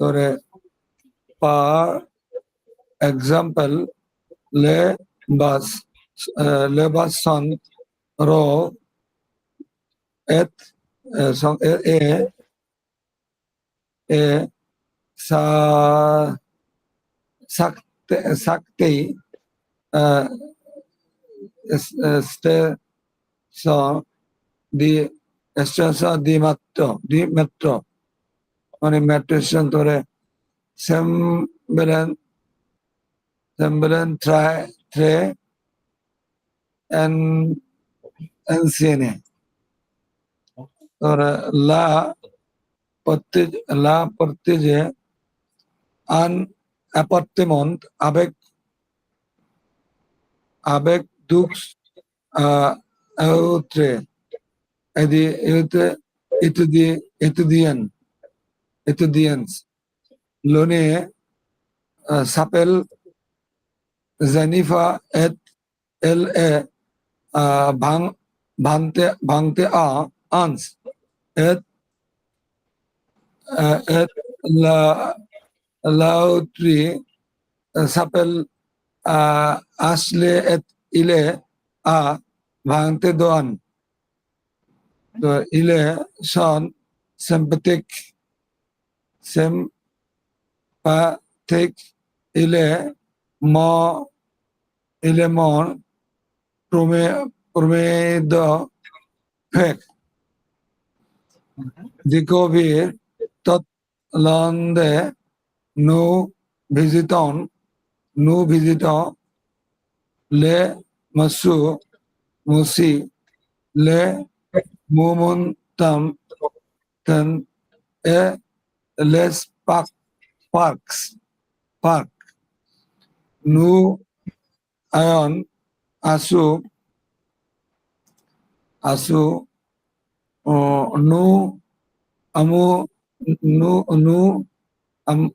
তারপরে par exemple les bus les bus sont ro et et et sa sakte station di station di metro মানে মেট্রো স্টেশন, ধরে সেম্বলেন সেম্বলেন ট্রে এন এনসিএনএ और ला ला प्रत्यय un appartement avec deux autres étudiants l'une s'appelle Jennifer et elle est vingt et un ans et la l'autre s'appelle Ashley et il est à 22 ans. तो il est son sympathique, il est mon premier de fait découvrir tout l'année nous visitons les Moussi, les Mountains et les parcs. Nous allons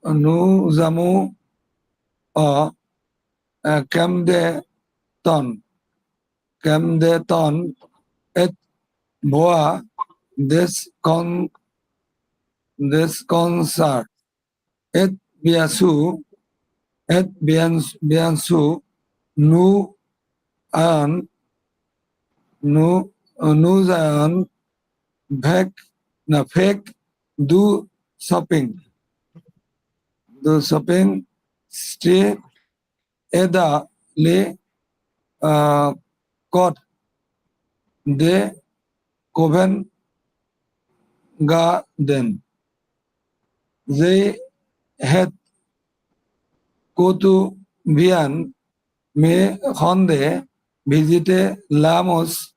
nous allons au Camden et voir des concerts et bien sûr nous allons faire du shopping street et dans les côtes de Covent Garden. They had quotidien mais Honda visiter Lamos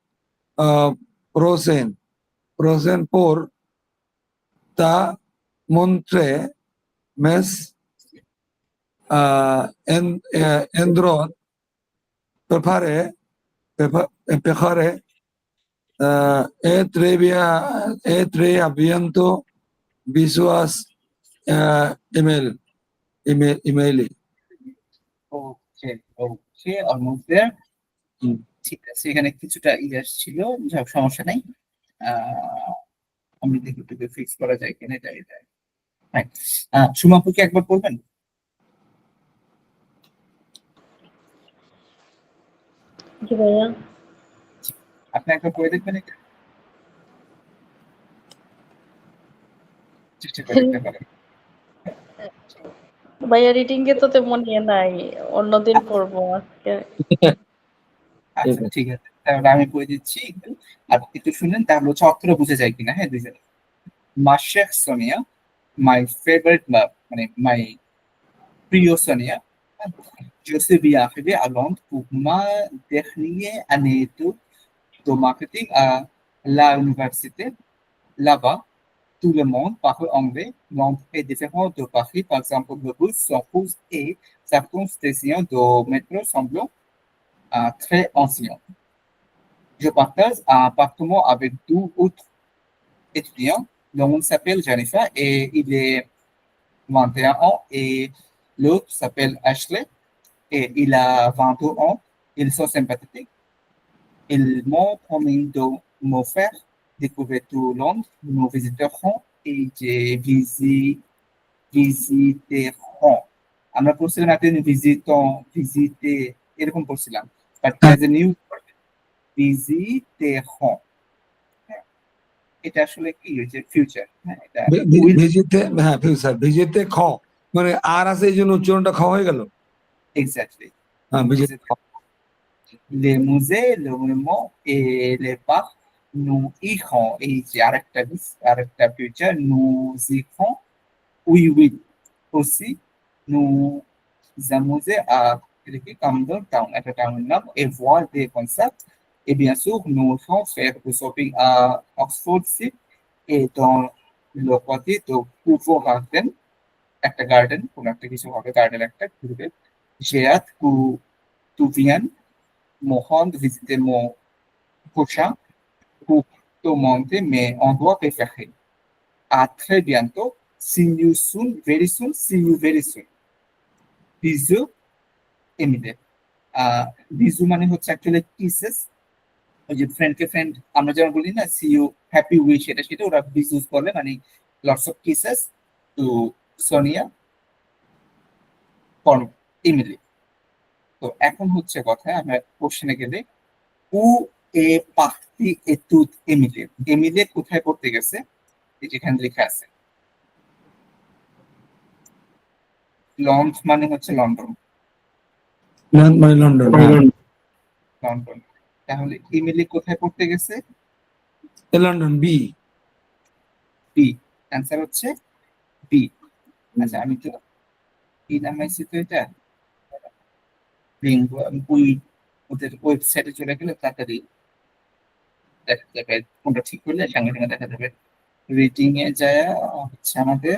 prochain pour ta montrer mes endroits préparés et très bientôt visual email. Okay almost there. Hmm. ঠিক আছে, এখানে কিছুটা years ছিল, যাক সমস্যা নাই। আমি দেখি একটু ফিক্স করা যায় কিনা এটা। রাইট, সুমাপুকে একবার বলবেন? জি ভাইয়া। আপনি একবার করে দেখবেন এটা, চেষ্টা করে দেখতে পারেন। ভাইয়া রিডিং এ তো তেমন ইয়ে নাই, অন্যদিন পড়বো আজকে। আচ্ছা ঠিক আছে, তাহলে আমি বলে দিচ্ছি একটু, আর একটু শুনেন, তাহলে হচ্ছে অর্থটা বুঝে যায় কিনা। হ্যাঁ, দুইজনে। মা শেখ সোনিয়া, মাই ফেভারিট লাভ, মানে মাই প্রিয় Sonia, je suis arrivé à Londres pour ma dernière année de marketing à l'université. Là-bas, tout le monde parle anglais. Londres est différent de Paris. Par exemple, le bus s'oppose et certaines stations de métro semblent très anciennes. Je partage un appartement avec deux autres étudiants. L'un s'appelle Jennifer et il est 21 ans et l'autre s'appelle Ashley et il a 22 ans. Ils sont sympathiques. Ils m'ont promis de me faire découvrir tout Londres. Nous visiterons et visiterons. আমরা পড়ছিলাম একটা ভিজিটে এরকম পড়ছিলাম, but as a new ভিজিটেরons, এটা আসলে কি হচ্ছে future. হ্যাঁ, এটা ভিজিতে খ মানে আর আছে, এই জন্য উচ্চারণটা খ হয়ে গেল। এক্স্যাক্টলি। হ্যাঁ, ভিজিতে les musées, le monument et les parcs, nous irons, এই যে আরেকটা future, nous irons, oui, aussi nous amuser à comme le town, একটা টাউনের নাম, et voir des concepts. Et bien sûr, nous allons faire du shopping à Oxford City et dans le côté de Pufo Garden, একটা garden, কোনো একটা কিছু হবে, garden একটা ঘুরবে। J'ai hâte que tu viennes me rendre visiter mon prochain pour te montrer, mais on doit préférer. À très bientôt. See you soon, very soon, see you very soon. Bisous, Emile. Biju মানে হচ্ছে actually kisses, ওই যে ফ্রেন্ডকে friend আমরা যেমন বলি না C you happy wish, সেটা ওরা বিজুস বলে, মানে lots of kisses to Sonia for Emily. তো এখন হচ্ছে কথা, আমরা কোশ্চেনে গেলে উ এ পাখতি এ তুত এমিলে, এমিলে কোথায় পড়তে গেছে, এই যেখানে লেখা আছে লন্ড মানে হচ্ছে লন্ডন, মানে লন্ডন, হ্যাঁ। লন্ডন। তাহলে ইমিলি কোথায় পড়তে গেছে? London, B. বি, অ্যান্সার হচ্ছে বি। আচ্ছা আমি তো কি নামাইছি, তো এটা বই ওদের ওয়েবসাইটে চলে গেলে তাড়াতাড়ি দেখা যাবে কোনটা ঠিক করলে সঙ্গে সঙ্গে দেখা যাবে। রিডিং এ যায় হচ্ছে আমাদের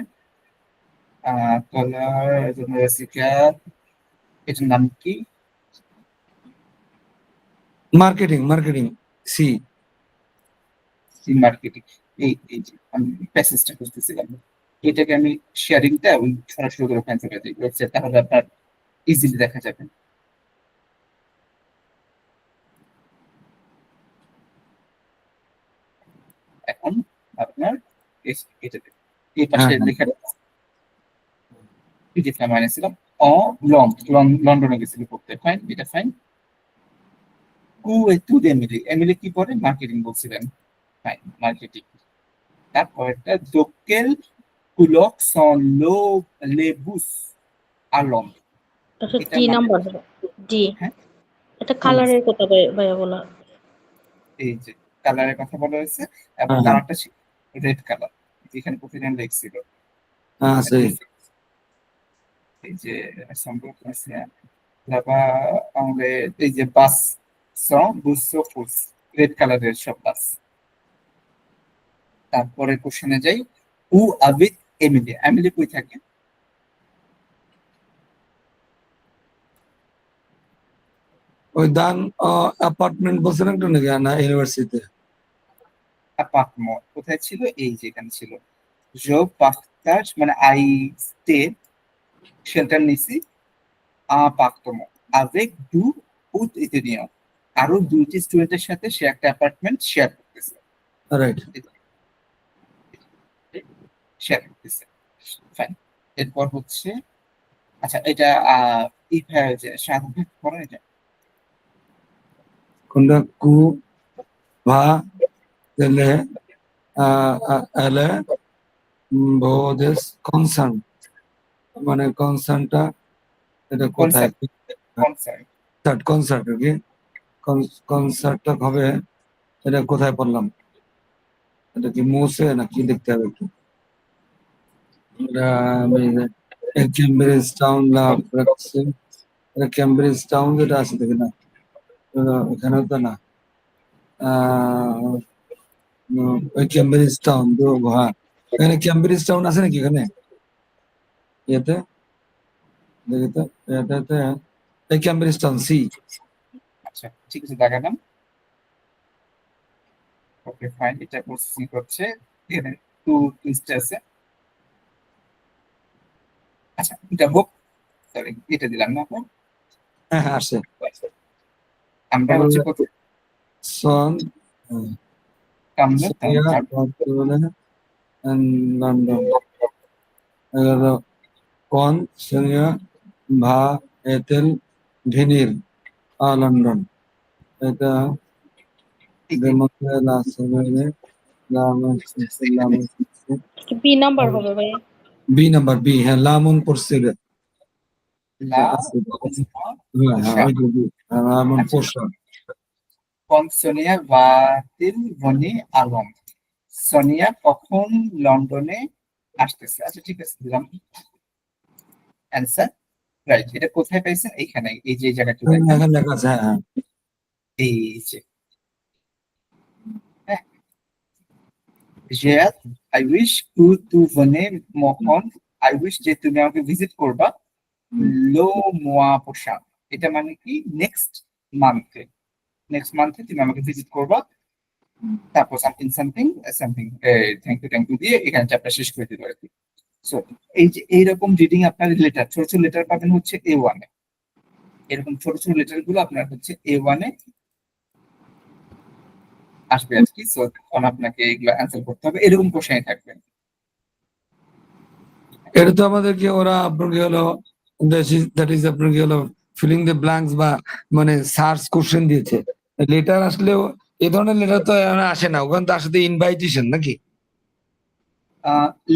কলার রেসিকার, এটার নাম কি? Marketing, marketing, C. C marketing. এই যে আমি প্যাসেজটা খুঁজতেছিলাম, এটাকে আমি শেয়ারিংটা ওই সরাসরি করে ফ্যান করে দিই ওয়েবসাইট, তাহলে আপনার ইজিলি দেখা যাবে। এখন আপনার এটাতে এই পাশে হ্যাঁ। লেখা পিডিএফটা মাইনেছিলাম অ লন্ডনে গেছিল পড়তে, ফাইন, এটা ফাইন। কু টু এমিলি, এমিলি কি পড়ে? মার্কেটিং বলছিলেন, ফাইন, মার্কেটিং। তারপরটা দোকেল কুলক সন লো লেবুস আর লন্ডন, আচ্ছা, এটা ডি মানে নাম্বার ডি। হ্যাঁ এটা কালারের কথা ভাইয়া বলা। এই যে কালারের কথা বলা হয়েছে, এবং হ্যাঁ। কালারটা রেড কালার, যেখানে প্রতিদিন লিখছিল হ্যাঁ, সেই। এই যে সম্পর্ক আছে লাবা আমাদের এই যে বাস সং বুসো ফুস, রেড কালারের সব বাস। তারপরে কোশ্চেনে যাই, উ আবিদ এমিলি, এমিলি কই থাকে? ওই দান অ্যাপার্টমেন্ট বলছেন একটা নাকি, না ইউনিভার্সিটিতে? অ্যাপার্টমেন্ট কোথায় ছিল? এই যে এখানে ছিল। জো পাক্তাস মানে আই স্টে, শেল্টার নিছি অ্যাপার্টমেন্ট avec দু উট ইতালিয়ান, আরো দুইটি স্টুডেন্টের সাথে সে একটা অ্যাপার্টমেন্ট শেয়ার করতেছে, রাইট। শেয়ার করতেছে, ফাইন। এরপর হচ্ছে আচ্ছা এটা এই যে সাধারণ করেন এটা কোনটা? কু ভা তেলে এলে ভোদেস কনসার্ন, মানে কনসার্নটা এটা কোথায়? কনসার্ন, কনসার্ট আর কি, কনসার্টটা হবে এটা কোথায় পড়লাম? এটা কি মুছে না কি দেখতে হবে একটু। ক্যামব্রিজ টাউন লাভ রাখছে, এটা ক্যামব্রিজ টাউন যেটা আছে দেখি না, এখানেও তো না। ওই ক্যামব্রিজ টাউন তো, হ্যাঁ এখানে ক্যামব্রিজ টাউন আছে নাকি এখানে? ইয়েতে দেখি তো, এটাতে এই ক্যামব্রিজ টাউন, সি। আচ্ছা ঠিক আছে, দেখালাম। ওকে ফাইন, এটা প্রসেসিং করছে, এখানে টু টুইস্ট আছে। আচ্ছা এটা হোক, সরি এটা দিলাম না আপনার, হ্যাঁ হ্যাঁ আসে। আমরা হচ্ছে কত সন কামলে লন্ডন, কন সিরিয়া ভা এতেল ভিনির লন্ডন, এটা বি নাম্বার হবে ভাইয়া। বি নাম্বার, বি, হ্যাঁ লামন পড়ছিল। লা হ্যাঁ হ্যাঁ ওই যে বি, লামন পড়ছে। কন সোনিয়া ভাতিল ভনি আলম, সোনিয়া কখন লন্ডনে আসতেছে? আচ্ছা ঠিক আছে, দিলাম অ্যান্সার রাইট, এটা কোথায় পাইছেন? এইখানে, এই যে জায়গাটা এখানে লেখা আছে, হ্যাঁ হ্যাঁ। এই যে, হ্যাঁ, জিয়াদ, আই উইশ তু ভনে মোহন, আই উইশ যে তুমি আমাকে ভিজিট করবা লো মোয়া পোশাক, এটা মানে কি নেক্সট মান্থে, তুমি আমাকে ভিজিট করবা, তারপর something something something, thank you দিয়ে এখানে চ্যাপ্টার শেষ করে দিতে আর কি। সো এই যে এইরকম রিডিং আপনার লেটার, ছোট ছোট লেটার পাবেন হচ্ছে A1 এ, এরকম ছোট ছোট লেটার গুলো আপনার হচ্ছে A1 এ আসবে আর কি। সো তখন আপনাকে এগুলো অ্যান্সার করতে হবে, এরকম কোশ্চেন থাকবে। এটা তো আমাদেরকে ওরা আপনাকে হলো দ্যাট ইজ আপনাকে হলো ফিলিং দ্য ব্ল্যাঙ্কস বা মানে সার্চ কোশ্চেন দিয়েছে। লেটার আসলেও এই ধরনের লেটার তো এখন আসে না, ওখানে তো আসলে ইনভাইটেশন নাকি?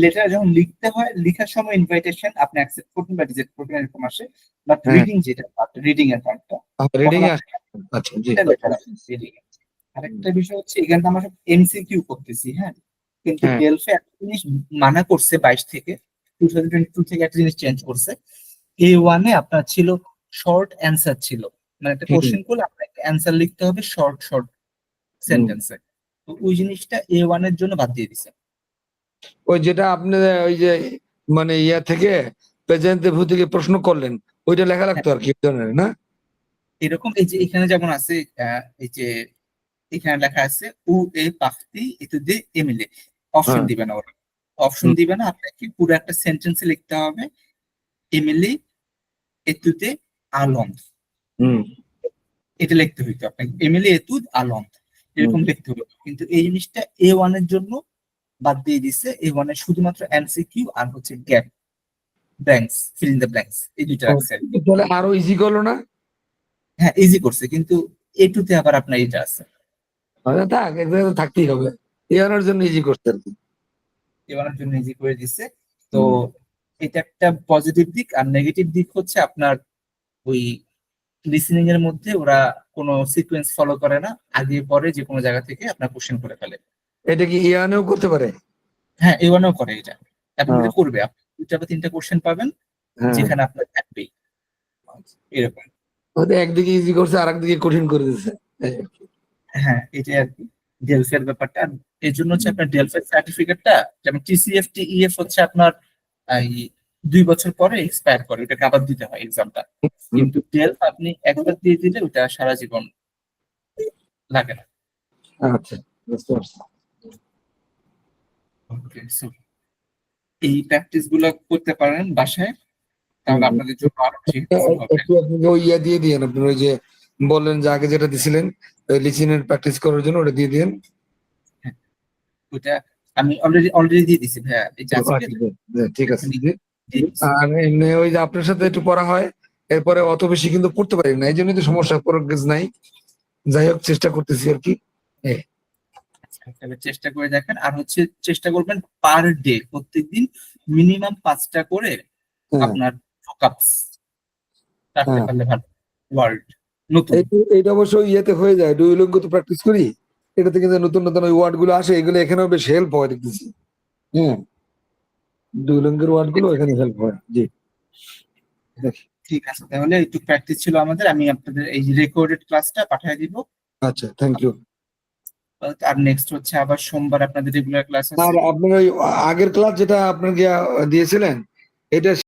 লেটার যখন লিখতে হয়, লেখার সময় ইনভাইটেশন আপনি অ্যাকসেপ্ট করবেন বা রিজেক্ট করবেন এরকম আসে, বাট হ্যাঁ। রিডিং যেটা, রিডিং এর পার্টটা রিডিং তখন আসে, আচ্ছা জি। এটা লেটার আছে reading এ। আরেকটা বিষয় হচ্ছে এখানে তো আমরা সব এমসিকিউ করতেছি, হ্যাঁ, কিন্তু হ্যাঁ। ডেলফে একটা জিনিস মানা করছে 22 থেকে 2022 থেকে একটা জিনিস চেঞ্জ করছে। A1 এ আপনার ছিল শর্ট অ্যান্সার ছিল, মানে একটা কোশ্চেন করলে আপনার একটা অ্যান্সার লিখতে হবে শর্ট শর্ট সেন্টেন্সে। তো ওই জিনিসটা A1 এর জন্য বাদ দিয়ে দিছে। ওই যেটা আপনি ওই যে মানে ইয়া থেকে প্রেজেন্ট ভূ থেকে প্রশ্ন করলেন, ওইটা লেখা লাগতো আর কি, এই ধরনের না? এরকম এই যে এখানে যেমন আছে, এই যে এখানে লেখা আছে উ এ পাখতি এতুদে এমিলে, অপশন হ্যাঁ। দিবে না ওরা, অপশন দিবে না, আপনাকে পুরো একটা সেন্টেন্সে লিখতে হবে এমিলে এতুদে আলম, হুম। এটা লিখতে হইতো আপনাকে, এমিলে এতুদ আলম এরকম লিখতে হতো। কিন্তু এই জিনিসটা A1 এর জন্য বাদ দিয়ে দিছে। A1 এর শুধুমাত্র এমসিকিউ আর হচ্ছে gap, blanks, fill in the blanks, এই দুইটা রাখছে। তাহলে আরো ইজি করলো না? হ্যাঁ, ইজি করছে, কিন্তু A2 তে আবার আপনার এটা আছে, হয়তো থাক, এক জায়গায় তো থাকতেই হবে, এর জন্য ইজি করতে আর কি। A1 এর জন্য ইজি করে দিছে। তো এটা একটা পজিটিভ দিক। আর নেগেটিভ দিক হচ্ছে আপনার ওই লিসেনিং এর মধ্যে ওরা কোনো সিকোয়েন্স ফলো করে না, আগে পরে যে কোনো জায়গা থেকে আপনার কোশ্চেন করে ফেলে। এটা কি ইয়ানেও করতে পারে? হ্যাঁ, A1 ও করে এটা, এবং হ্যাঁ। এটা করবে। আপনি 2টা বা 3টা কোশ্চেন পাবেন হ্যাঁ, যেখানে আপনার থাকবেই এরকম। হয়তো একদিকে ইজি করছে আর একদিকে কঠিন করে দিচ্ছে। হ্যাঁ, এটাই আর কি ডেলফের ব্যাপারটা। আর এর জন্য হচ্ছে আপনার ডেলফের সার্টিফিকেটটা, যেমন TCF TEF হচ্ছে আপনার এই 2 বছর পরে এক্সপায়ার করে, ওটাকে আবার দিতে হয় এক্সামটা। কিন্তু ডেলফ আপনি একবার দিয়ে দিলে ওটা সারা জীবন লাগে না। আচ্ছা, বুঝতে পারছি। Okay, so এই প্র্যাকটিস গুলো করতে পারেন বাসায়, তাহলে আপনাদের জন্য আরো helpful হবে। একটু আপনি ওই ইয়া দিয়ে দিয়েন, আপনি ওই যে বললেন যে আগে যেটা দিছিলেন লিসেনের প্র্যাকটিস করার জন্য, ওটা দিয়ে দিয়েন। ওটা আমি অলরেডি দিয়ে দিছি ভাইয়া, এই যে আজকে ঠিক আছে। দিয়ে দিছি। আর এমনি ওই যে আপনার সাথে একটু পড়া হয়, এরপরে অত বেশি কিন্তু পড়তে পারি না, এই জন্যই তো সমস্যা, প্রোগ্রেস নাই। যাই হোক, চেষ্টা করতেছি আর কি। তাহলে চেষ্টা করে দেখেন। আর হচ্ছে চেষ্টা করবেন পার ডে, প্রত্যেকদিন মিনিমাম 5টা করে হ্যাঁ, আপনার ভোকাবস রাখতে হ্যাঁ। পারলে ভালো, ওয়ার্ড নতুন। এইটা অবশ্য ইয়েতে হয়ে যায়, ডুয়োলিঙ্গো তো প্র্যাকটিস করি, এটাতে কিন্তু নতুন নতুন ওই ওয়ার্ড গুলো আসে, এগুলো এখানেও বেশ হেল্প হয় দেখতেছি। হ্যাঁ, ডুয়োলিঙ্গোর ওয়ার্ড গুলো এখানে হেল্প হয়। জি, দেখি। ঠিক আছে, তাহলে একটু প্র্যাকটিস ছিল আমাদের, আমি আপনাদের এই রেকর্ডেড ক্লাসটা পাঠিয়ে দিব। আচ্ছা, থ্যাংক ইউ। আর নেক্সট হচ্ছে আবার সোমবার আপনাদের রেগুলার ক্লাস আর আছে। আপনার ওই আগের ক্লাস যেটা আপনাকে দিয়েছিলেন, এটা